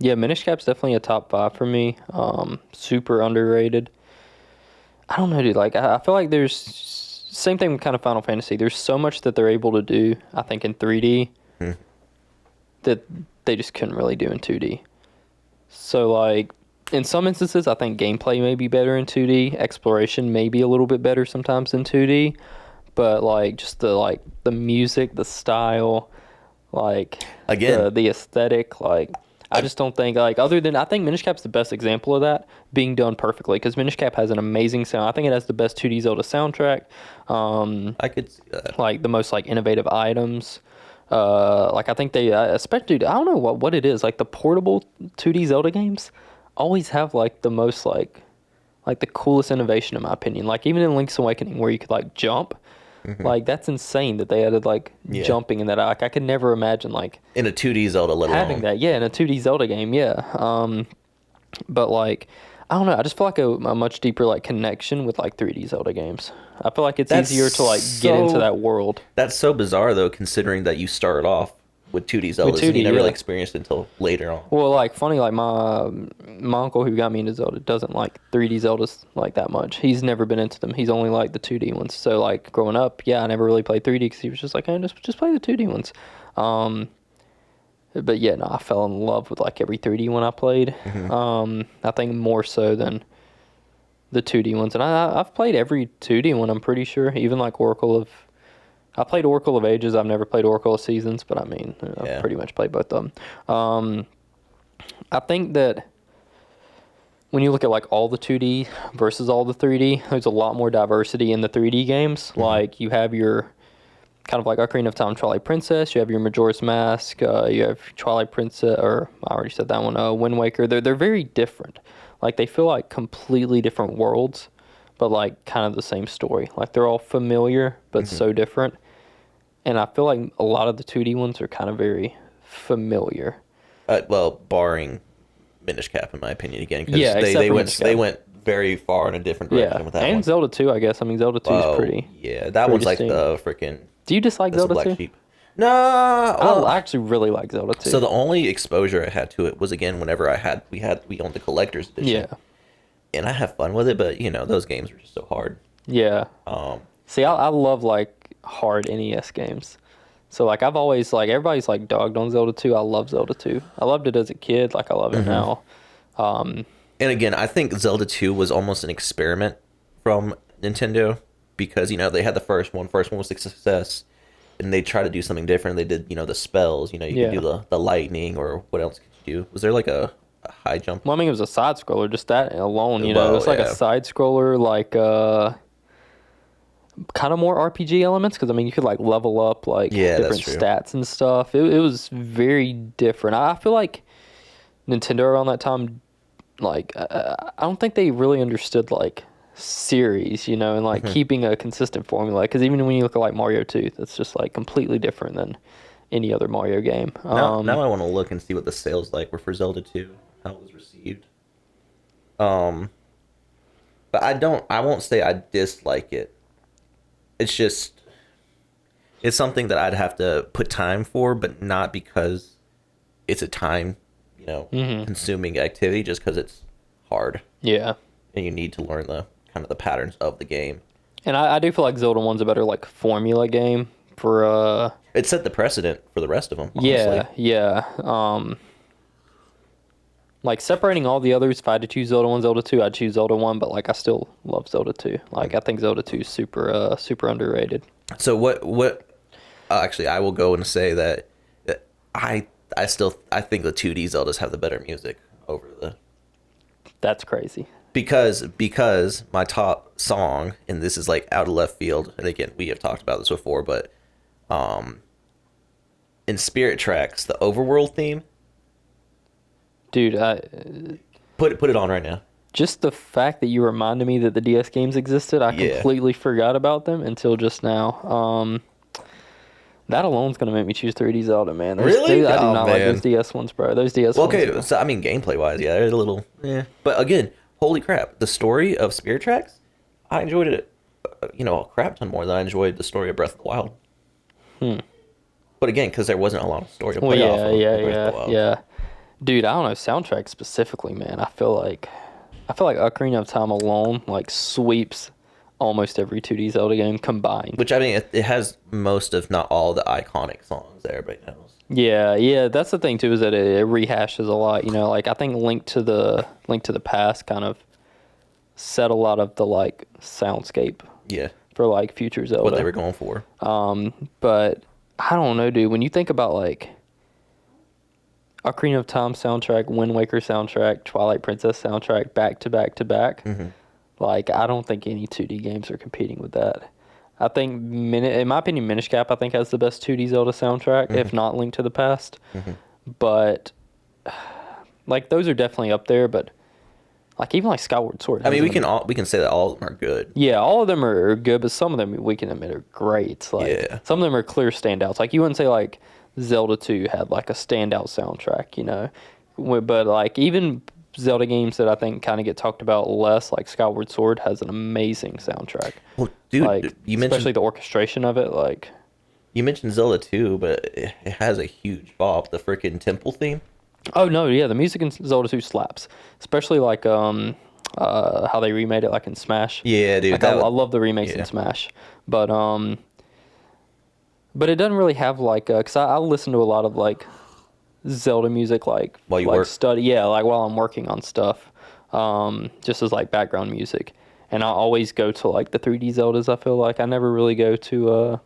Yeah, Minish Cap's definitely a top 5 for me. Super underrated. I don't know, dude. Like, I feel like there's same thing with kind of Final Fantasy. There's so much that they're able to do, I think, in 3D that they just couldn't really do in 2D. So, like, in some instances, I think gameplay may be better in 2D. Exploration may be a little bit better sometimes in 2D. But, like, just the music, the style, like, again, the aesthetic, like... I just don't think, like, other than, I think Minish Cap's the best example of that being done perfectly, because Minish Cap has an amazing sound. I think it has the best 2D Zelda soundtrack. I could see that. Like, the most, like, innovative items. Like, I think they, especially, I don't know what it is, like, the portable 2D Zelda games always have, like, the most, like the coolest innovation, in my opinion. Like, even in Link's Awakening, where you could, like, jump. Like, that's insane that they added, like, jumping in that. Like, I could never imagine, like... In a 2D Zelda, let alone. Having that, yeah, in a 2D Zelda game, yeah. But, like, I don't know. I just feel like a much deeper, like, connection with, like, 3D Zelda games. I feel like it's easier to, like, get into that world. That's so bizarre, though, considering that you start off with 2D Zeldas, With 2D, and you never yeah. really experienced it until later on. Well, like funny, like my uncle who got me into Zelda doesn't like 3D Zeldas like that much. He's never been into them. He's only like the 2D ones. So like growing up, yeah, I never really played 3D because he was just like, hey, just play the 2D ones. But yeah, no, I fell in love with like every 3D one I played. I think more so than the 2D ones, and I've played every 2D one. I'm pretty sure, even like I played Oracle of Ages. I've never played Oracle of Seasons, but I mean, I've pretty much played both of them. I think that when you look at like all the 2D versus all the 3D, there's a lot more diversity in the 3D games. Like you have your kind of like Ocarina of Time, Twilight Princess. You have your Majora's Mask. You have Twilight Princess, or I already said that one. Wind Waker. They're very different. Like they feel like completely different worlds, but like kind of the same story. Like they're all familiar, but so different. And I feel like a lot of the 2D ones are kind of very familiar. Well, barring Minish Cap, in my opinion, again, because Yeah, they went very far in a different direction with that and one. Zelda 2, I guess. I mean, Zelda 2 is pretty. Yeah, that pretty one's distinct. like the freaking. Do you dislike That's the Zelda black 2? sheep. No, well, I actually really like Zelda 2. so the only exposure I had to it was again whenever we owned the collector's edition. Yeah. And I have fun with it, but those games are just so hard. Yeah. Um, See, I love like hard NES games. So like I've always like everybody's like dogged on Zelda 2. I love Zelda 2. I loved it as a kid, like I love it now. and again, I think Zelda 2 was almost an experiment from Nintendo because they had the first one. First one was a success, and they tried to do something different. They did the spells. You could do the lightning, or what else could you do? Was there like a high jump? Well, I mean, it was a side scroller. Just that alone, it Well, was like yeah. a side scroller, like kind of more RPG elements. Because I mean, you could like level up like Yeah, that's different true. stats and stuff. It was very different. I feel like Nintendo around that time, like I don't think they really understood like series, and like keeping a consistent formula. Because even when you look at like Mario 2, that's just like completely different than any other Mario game. Now I want to look and see what the sales like were for Zelda 2, how it was received. But I won't say I dislike it. It's something that I'd have to put time for, but not because it's a time, consuming activity, just because it's hard Yeah. and you need to learn the kind of the patterns of the game. And I do feel like Zelda 1's a better like formula game for It set the precedent for the rest of them. Honestly. yeah. Like separating all the others, if I had to choose Zelda 1, Zelda 2, I'd choose Zelda 1, but like I still love Zelda 2. Like I think Zelda 2 is super underrated. So what actually I will go and say that I think the 2D Zeldas have the better music over the That's crazy. because my top song, and this is like out of left field, and again we have talked about this before, but in Spirit Tracks, the Overworld theme, Dude, put it on right now. just the fact that you reminded me that the DS games existed, I Yeah. completely forgot about them until just now. That alone's gonna make me choose 3D Zelda, man. Really? I do Oh, not like man. those DS ones, bro. Those DS Well, ones. okay, so I mean gameplay wise, yeah, there's a little, yeah. But again, holy crap, the story of Spirit Tracks, I enjoyed it, a crap ton more than I enjoyed the story of Breath of the Wild. But again, because there wasn't a lot of story to Well, play off of yeah, Breath of the Wild. yeah. Dude, I don't know, soundtrack specifically, man. I feel like Ocarina of Time alone like sweeps almost every 2D Zelda game combined. Which I mean, it has most, if not all, the iconic songs that everybody knows. Yeah, that's the thing too, is that it rehashes a lot. Like I think Link to the Past kind of set a lot of the like soundscape Yeah, for like future Zelda. what they were going for. But I don't know, dude. When you think about like Ocarina of Time soundtrack, Wind Waker soundtrack, Twilight Princess soundtrack, back to back to back, like I don't think any 2D games are competing with that. I think, in my opinion, Minish Cap I think has the best 2D Zelda soundtrack, if not Link to the Past. But like those are definitely up there. But like even like Skyward Sword. I mean, has we can say that all of them are good. Yeah, all of them are good, but some of them we can admit are great. Like Yeah. some of them are clear standouts. Like you wouldn't say like Zelda 2 had like a standout soundtrack, but like even Zelda games that I think kind of get talked about less, like Skyward Sword, has an amazing soundtrack. Well, dude, Like you especially mentioned the orchestration of it. Like You mentioned Zelda 2, but it has a huge bop. The freaking temple theme. Oh no, yeah, the music in Zelda 2 slaps, especially like how they remade it like in Smash. Yeah, dude. Like I love the remakes in Smash, but it doesn't really have like cause I listen to a lot of like Zelda music like While you work? study, yeah, like while I'm working on stuff, just as like background music, and I always go to like the 3D Zeldas. I feel like I never really go to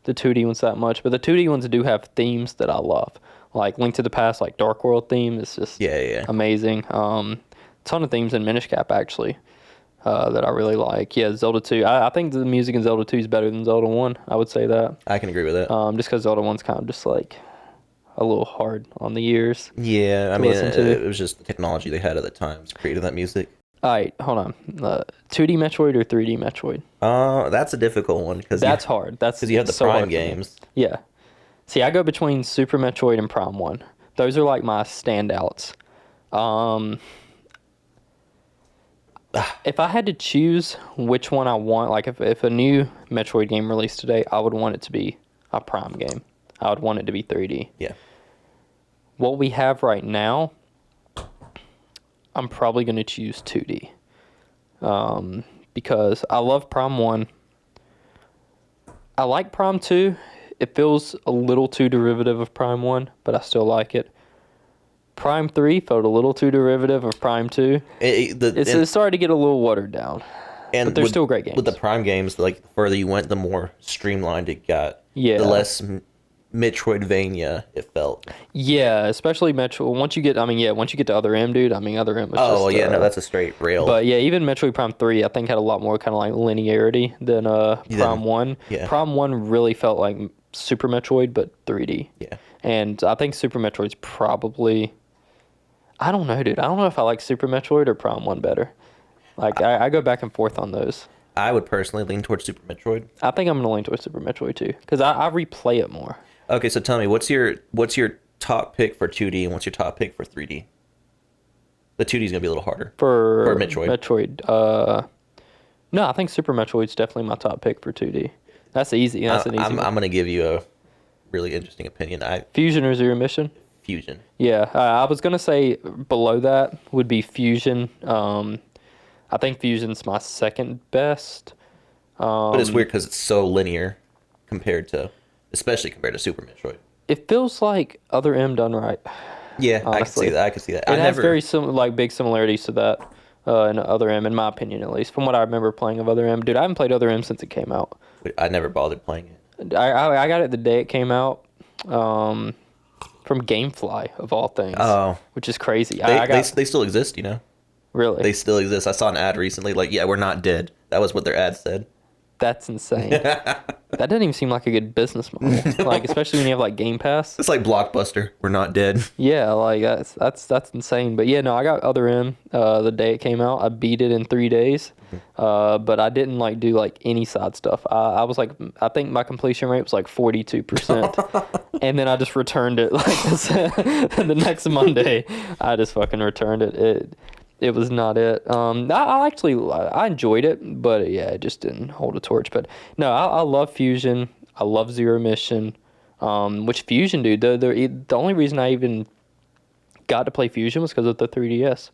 the 2D ones that much, but the 2D ones do have themes that I love. Like Link to the Past, like Dark World theme is just amazing. Ton of themes in Minish Cap actually that I really like. Yeah, Zelda 2. I think the music in Zelda 2 is better than Zelda 1. I would say that. I can agree with that. Just because Zelda 1's kind of just like a little hard on the ears. Yeah, I mean, it was just the technology they had at the time creating that music. All right, hold on. 2D Metroid or 3D Metroid? That's a difficult one because that's hard. That's because you have the so Prime games. Yeah. See, I go between Super Metroid and Prime 1. Those are like my standouts. If I had to choose which one I want, like if a new Metroid game released today, I would want it to be a Prime game. I would want it to be 3D. Yeah. What we have right now, I'm probably going to choose 2D. Because I love Prime 1. I like Prime 2. It feels a little too derivative of Prime 1, but I still like it. Prime 3 felt a little too derivative of Prime 2. It started to get a little watered down. But they're still great games. With the Prime games, like the further you went, the more streamlined it got. Yeah. The less Metroidvania it felt. Yeah, especially Metro. Once you get to Other M, dude. I mean, Other M was just... Oh, yeah, no, that's a straight rail. But yeah, even Metroid Prime 3, I think, had a lot more kind of like linearity than Prime 1. Yeah. Prime 1 really felt like Super Metroid, but 3D. Yeah. And I think Super Metroid's probably... I don't know, dude. I don't know if I like Super Metroid or Prime 1 better. Like, I go back and forth on those. I would personally lean towards Super Metroid. I think I'm going to lean towards Super Metroid, too. Because I replay it more. Okay, so tell me, what's your top pick for 2D and what's your top pick for 3D? The 2D is going to be a little harder. For Metroid. No, I think Super Metroid's definitely my top pick for 2D. That's easy. That's an easy one. I'm going to give you a really interesting opinion. Fusion or Zero Mission? Fusion. Yeah, I was going to say below that would be Fusion. I think Fusion's my second best. But it's weird because it's so linear especially compared to Super Metroid. It feels like Other M done right. Yeah, honestly. I can see that. It has very big similarities to that in Other M, in my opinion, at least. From what I remember playing of Other M. Dude, I haven't played Other M since it came out. I never bothered playing it. I got it the day it came out from GameFly, of all things. Oh. Which is crazy. They still exist, you know? Really? They still exist. I saw an ad recently, like, yeah, we're not dead. That was what their ad said. That's insane. That doesn't even seem like a good business model. No. Like, especially when you have like Game Pass. It's like Blockbuster. We're not dead. Yeah, like that's insane. But yeah, no, I got Other M the day it came out. I beat it in 3 days. But I didn't like do like any side stuff. I was like, I think my completion rate was like 42%. And then I just returned it like this. The next Monday, I just fucking returned it. It was not it. I enjoyed it, but yeah, it just didn't hold a torch. But no, I love Fusion. I love Zero Mission. Which Fusion, dude, the only reason I even got to play Fusion was because of the 3DS.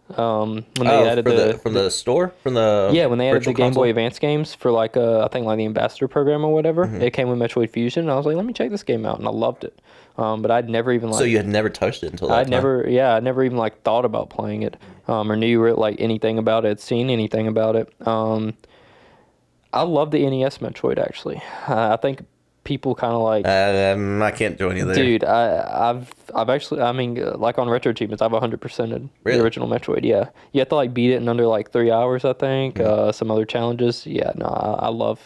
When they added from the store, when they added the Game Boy Advance games for like I think like the Ambassador program or whatever, it came with Metroid Fusion. And I was like, let me check this game out, and I loved it. But I'd never even like. So you had never touched it until that time? I never even like thought about playing it, or knew like anything about it, seen anything about it. I love the NES Metroid actually. I think people kind of like. I can't join you there, dude. I've actually, I mean, like on Retro Achievements, I've 100%ed the original Metroid. Yeah, you have to like beat it in under like 3 hours, I think. Some other challenges. Yeah, no, I love.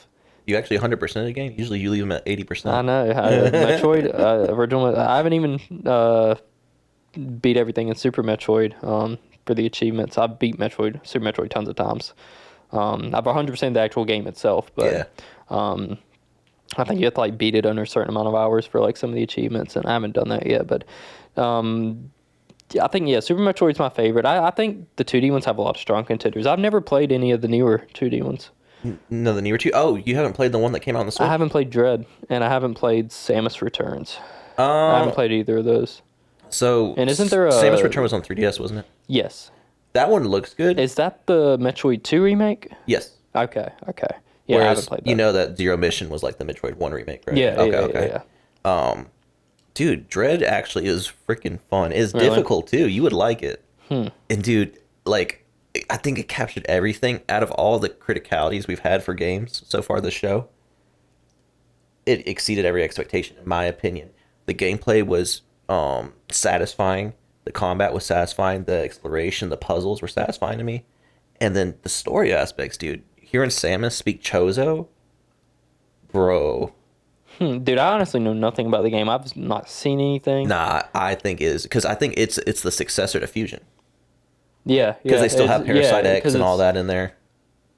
You actually 100% of the game? Usually you leave them at 80%. I know. Metroid, original. I haven't even beat everything in Super Metroid for the achievements. I've beat Super Metroid tons of times. I've 100% the actual game itself, but I think you have to like beat it under a certain amount of hours for like some of the achievements, and I haven't done that yet. But I think Super Metroid's my favorite. I think the 2D ones have a lot of strong contenders. I've never played any of the newer 2D ones. No, the newer two. Oh, you haven't played the one that came out on the I Switch? haven't played Dread, and I haven't played Samus Returns. I haven't Uh, played either of those. so And isn't there Samus a... Return was on 3DS, wasn't it? Yes. That one looks good. Is that the Metroid 2 remake? Yes. Okay, okay. Yeah, I haven't Whereas played you that. know that Zero Mission was like the Metroid 1 remake, right? Yeah, Okay, yeah, okay. yeah, yeah. Dude, Dread actually is freaking fun. It's Really? difficult too. You would like it. And dude, like I think it captured everything out of all the criticalities we've had for games so far this show. It exceeded every expectation, in my opinion. The gameplay was satisfying. The combat was satisfying. The exploration, the puzzles were satisfying to me. And then the story aspects, dude. Hearing Samus speak Chozo, bro. Dude, I honestly know nothing about the game. I've not seen anything. Nah, I think is because I think it's the successor to Fusion Yeah, because yeah. they still have Parasite yeah, X and all that in there.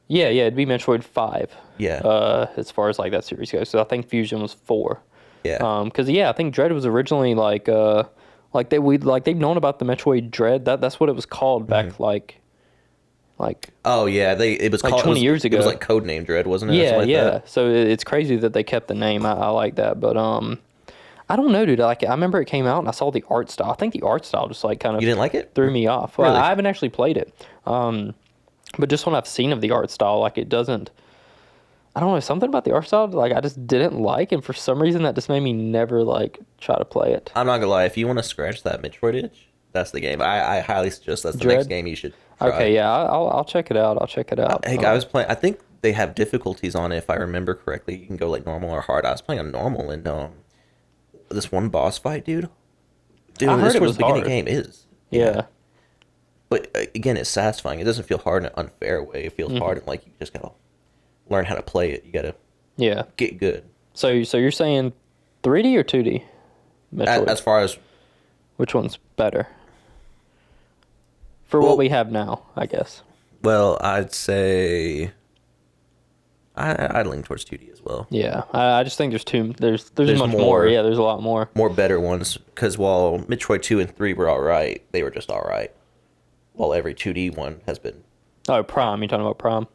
Yeah, yeah, it'd be Metroid 5. Yeah. As far as like that series goes. So I think Fusion was 4. Yeah. Because yeah, I think Dread was originally like they've known about the Metroid Dread. That's what it was called back like Oh yeah, it was like called 20 years It was ago. like Codename Dread, wasn't it? Or Yeah, something like yeah. that? So it's crazy that they kept the name. I like that, but I don't know, dude. Like I remember it came out and I saw the art style. I think the art style just like kind of You didn't like it? threw me off. Well, Really? I haven't actually played it. But just what I've seen of the art style, like it doesn't. I don't know, something about the art style like I just didn't like, and for some reason that just made me never like try to play it. I'm not gonna lie. If you want to scratch that Metroid itch, that's the game. I highly suggest that's the Dread? next game you should try. Okay, yeah, I'll check it out. I'll check it out. Hey, I was playing. I think they have difficulties on it. If I remember correctly, you can go like normal or hard. I was playing on normal, and this one boss fight, dude. I heard this it towards was the beginning hard. game is. Yeah. But again, it's satisfying. It doesn't feel hard in an unfair way. It feels Mm-hmm. hard and like you just gotta learn how to play it. You gotta Yeah. get good. So you're saying 3D or 2D? Metroid. As far as Which one's better? For Well- what we have now, I guess. well, I'd say I'd lean towards 2D as well. Yeah. I just think there's There's much more. more. Yeah, there's a lot more. More better ones because while Metroid 2 and 3 were all right, they were just all right. While every 2D one has been. Oh, Prime. You talking about Prime?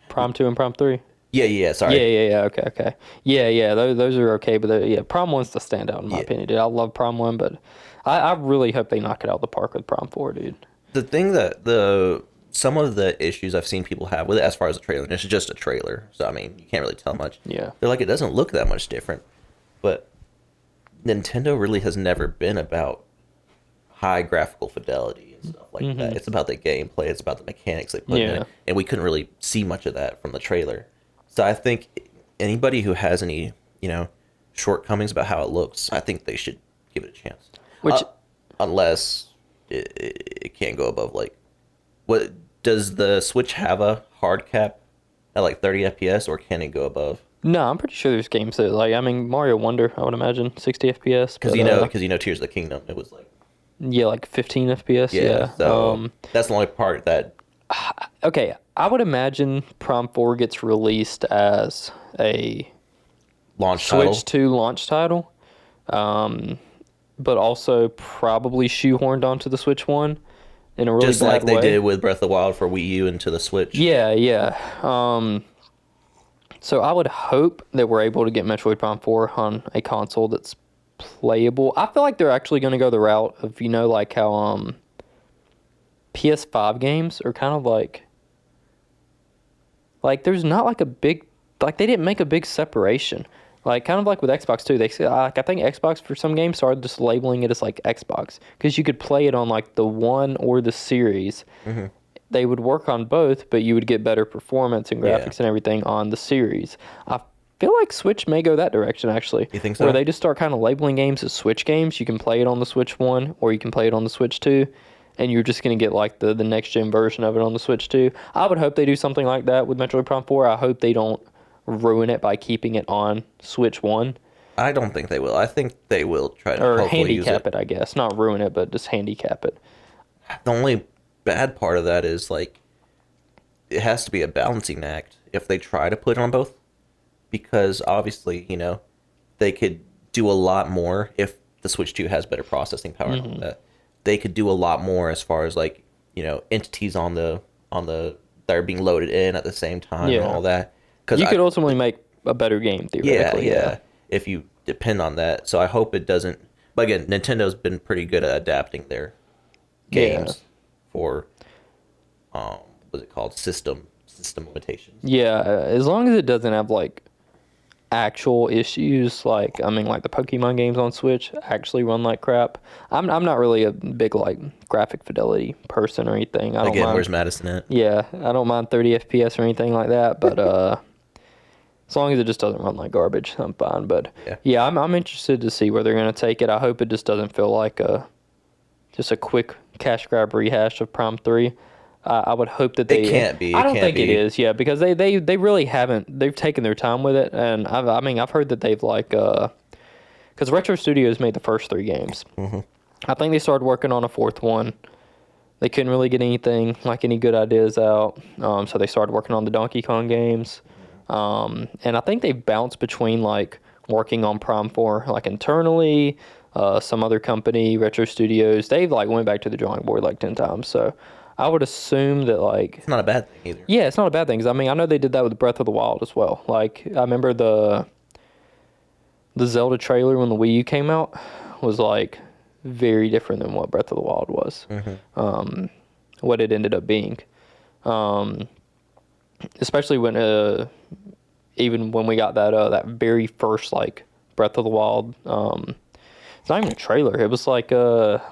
Prime 2 and Prime 3? Yeah. Sorry. Yeah. Okay. Yeah. Those are okay, but yeah, Prime 1's the standout in my opinion, dude. I love Prime 1, but I really hope they knock it out of the park with Prime 4, dude. The thing that some of the issues I've seen people have with it as far as the trailer, and it's just a trailer, so I mean you can't really tell much. Yeah. They're like it doesn't look that much different, but Nintendo really has never been about high graphical fidelity and stuff like that. It's about the gameplay, it's about the mechanics they put in Yeah. it, and we couldn't really see much of that from the trailer. So I think anybody who has any shortcomings about how it looks, I think they should give it a chance. Which- Unless it can't go above like what does the Switch have a hard cap at like 30 FPS or can it go above? No, I'm pretty sure there's games that like I mean Mario Wonder, I would imagine 60 FPS. Because but, Tears of the Kingdom, it was like yeah, like 15 FPS. Yeah. So that's the only part that Okay, I would imagine Prime 4 gets released as a launch Switch title. 2 launch title, but also probably shoehorned onto the Switch 1 in a really Just bad like they way. did with Breath of the Wild for Wii U into the Switch. Yeah. So I would hope that we're able to get Metroid Prime 4 on a console that's playable. I feel like they're actually going to go the route of, like how PS5 games are kind of like there's not like a big, like they didn't make a big separation. Like kind of like with Xbox too. They say I think Xbox for some games started just labeling it as like Xbox because you could play it on like the One or the Series. Mm-hmm. They would work on both, but you would get better performance and graphics and everything on the Series. I feel like Switch may go that direction actually. You think so? Where they just start kind of labeling games as Switch games. You can play it on the Switch 1 or you can play it on the Switch 2. And you're just going to get like the next gen version of it on the Switch 2. I would hope they do something like that with Metroid Prime 4. I hope they don't ruin it by keeping it on Switch 1. I don't think they will. I think they will try to Or hopefully use handicap it. it, I guess. Not ruin it, but just handicap it. The only bad part of that is like it has to be a balancing act if they try to put it on both, because obviously they could do a lot more if the Switch 2 has better processing power and all that. They could do a lot more as far as like entities on the that are being loaded in at the same time and Yeah. all that. Because You could ultimately make a better game yeah, theoretically. yeah, if you depend on that. So I hope it doesn't. But again, Nintendo's been pretty good at adapting their Yeah. games for what's it called, system limitations. Yeah. As long as it doesn't have like actual issues, like I mean, like the Pokemon games on Switch actually run like crap. I'm not really a big like graphic fidelity person or anything. I don't Again, mind. where's Madison at? Yeah, I don't mind 30 FPS or anything like that, but as long as it just doesn't run like garbage, I'm fine. But Yeah. yeah, I'm interested to see where they're gonna take it. I hope it just doesn't feel like just a quick cash grab rehash of Prime 3. I would hope that they. It can't be. I It don't can't think it be. is. Yeah, because they really haven't. They've taken their time with it, and I mean I've heard that they've like because Retro Studios made the first 3 games. Mm-hmm. I think they started working on a 4th one. They couldn't really get anything like any good ideas out, so they started working on the Donkey Kong games, and I think they bounced between like working on Prime 4 like internally. Some other company, Retro Studios, they've like went back to the drawing board like 10 times. So I would assume that like It's not a bad thing either. yeah, it's not a bad thing. 'Cause, I mean, I know they did that with Breath of the Wild as well. Like I remember the Zelda trailer when the Wii U came out was like very different than what Breath of the Wild was. What it ended up being, especially when even when we got that very first like Breath of the Wild. It's not even a trailer. It was like what's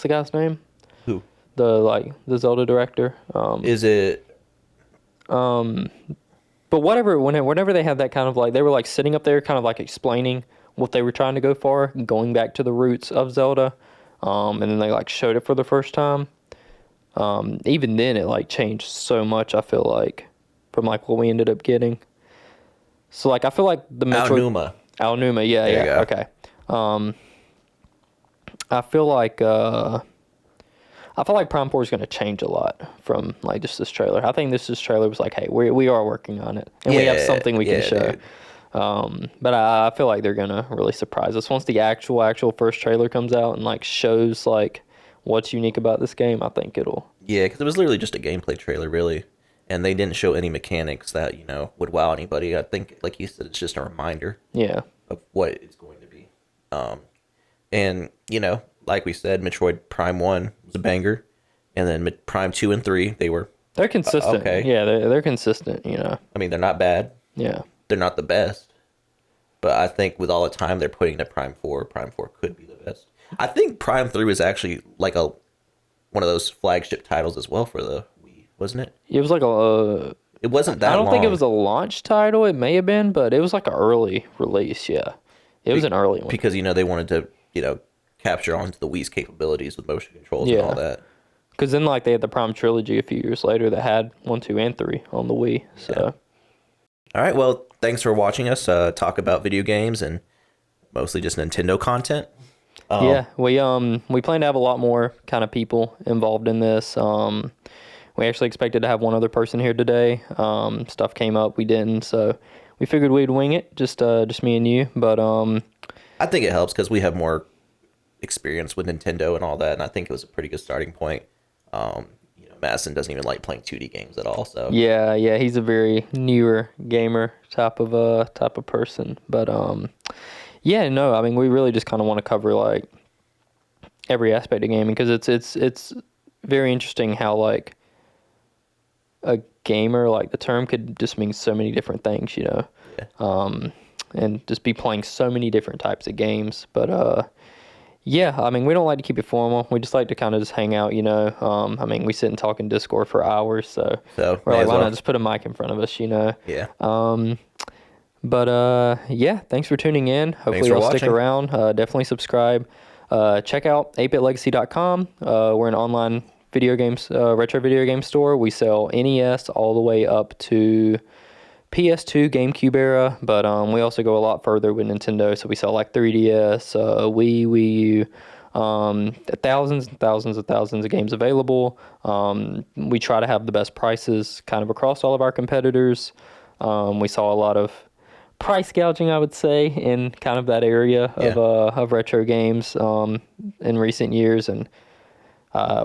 the guy's name? Who The Zelda director. is it? But whenever they had that kind of like they were like sitting up there, kind of like explaining what they were trying to go for, going back to the roots of Zelda, and then they like showed it for the first time. Even then, it like changed so much. I feel like from like what we ended up getting. So like I feel like the Metroid. Al-Numa, yeah, There you yeah, go. okay. I feel like Prime 4 is going to change a lot from like just this trailer. I think this trailer was like, hey, we are working on it, and we have Yeah, something we can yeah, show. But I feel like they're gonna really surprise us once the actual first trailer comes out and like shows like what's unique about this game. I think it'll. Yeah, because it was literally just a gameplay trailer, really, and they didn't show any mechanics that would wow anybody. I think, like you said, it's just a reminder Yeah. of what it's going to be. And like we said, Metroid Prime 1 was a banger, and then Prime 2 and 3, They're consistent. okay. Yeah, they're consistent. I mean, they're not bad. Yeah. They're not the best, but I think with all the time they're putting to Prime 4, Prime 4 could be the best. I think Prime 3 was actually like one of those flagship titles as well for the Wii, wasn't it? It was like It wasn't that I don't think it long. was a launch title. It may have been, but it was like an early release. Yeah, it was an early one. Because they wanted to capture onto the Wii's capabilities with motion controls and Yeah. all that. Because then, like, they had the Prime trilogy a few years later that had 1, 2, and 3 on the Wii. So, All right, well, thanks for watching us talk about video games and mostly just Nintendo content. yeah, we plan to have a lot more kind of people involved in this. We actually expected to have one other person here today. Stuff came up, we didn't, so we figured we'd wing it, just me and you. But I think it helps because we have more experience with Nintendo and all that, and I think it was a pretty good starting point. Madison doesn't even like playing 2D games at all, so yeah, he's a very newer gamer type of person. But yeah, no, I mean we really just kind of want to cover like every aspect of gaming because it's very interesting how like a gamer, like the term could just mean so many different things, Yeah. and just be playing so many different types of games. But yeah, I mean, we don't like to keep it formal. We just like to kind of just hang out, I mean, we sit and talk in Discord for hours, so we're may like, as why well. not just put a mic in front of us, Yeah. But yeah, thanks for tuning in. Hopefully for you'll stick watching. around. Definitely subscribe. Check out 8bitlegacy.com. We're an online video games, retro video game store. We sell NES all the way up to PS2, GameCube era, but we also go a lot further with Nintendo. So we sell like 3DS, Wii U, thousands and thousands and thousands of games available. We try to have the best prices kind of across all of our competitors. We saw a lot of price gouging, I would say, in kind of that area of retro games in recent years, and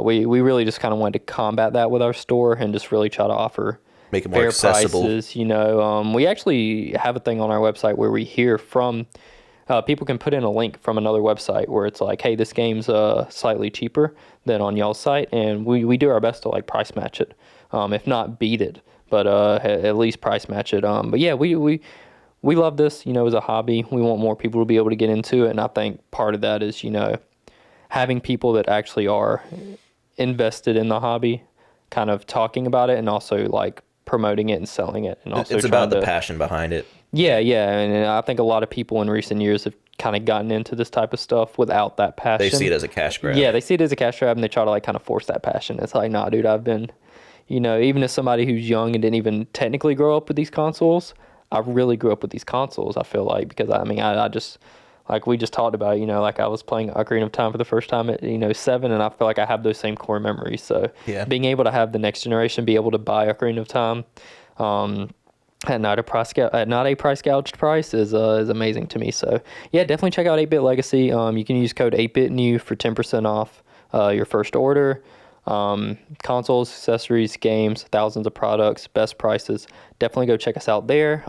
we really just kind of wanted to combat that with our store and just really try to offer Make it more fair accessible. prices. We actually have a thing on our website where we hear from people can put in a link from another website where it's like, hey, this game's slightly cheaper than on y'all's site, and we do our best to like price match it, if not beat it, but at least price match it. But yeah, we love this, as a hobby. We want more people to be able to get into it, and I think part of that is, having people that actually are invested in the hobby kind of talking about it and also like promoting it and selling it, and also It's about the passion behind it. yeah, and I think a lot of people in recent years have kind of gotten into this type of stuff without that passion. They see it as a cash grab. Yeah, they see it as a cash grab, and they try to like kind of force that passion. It's like, nah, dude, I've been, even as somebody who's young and didn't even technically grow up with these consoles, I really grew up with these consoles. I feel like, because I just, like we just talked about, like I was playing Ocarina of Time for the first time at 7, and I feel like I have those same core memories. So Yeah. being able to have the next generation be able to buy Ocarina of Time, at not a price gouged price is amazing to me. So yeah, definitely check out 8-Bit Legacy. You can use code 8BitNew for 10% off your first order. Consoles, accessories, games, thousands of products, best prices. Definitely go check us out there.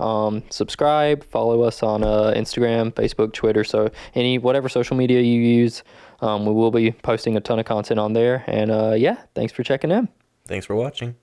Subscribe, follow us on Instagram, Facebook, Twitter. So whatever social media you use, we will be posting a ton of content on there. And yeah, thanks for checking in. Thanks for watching.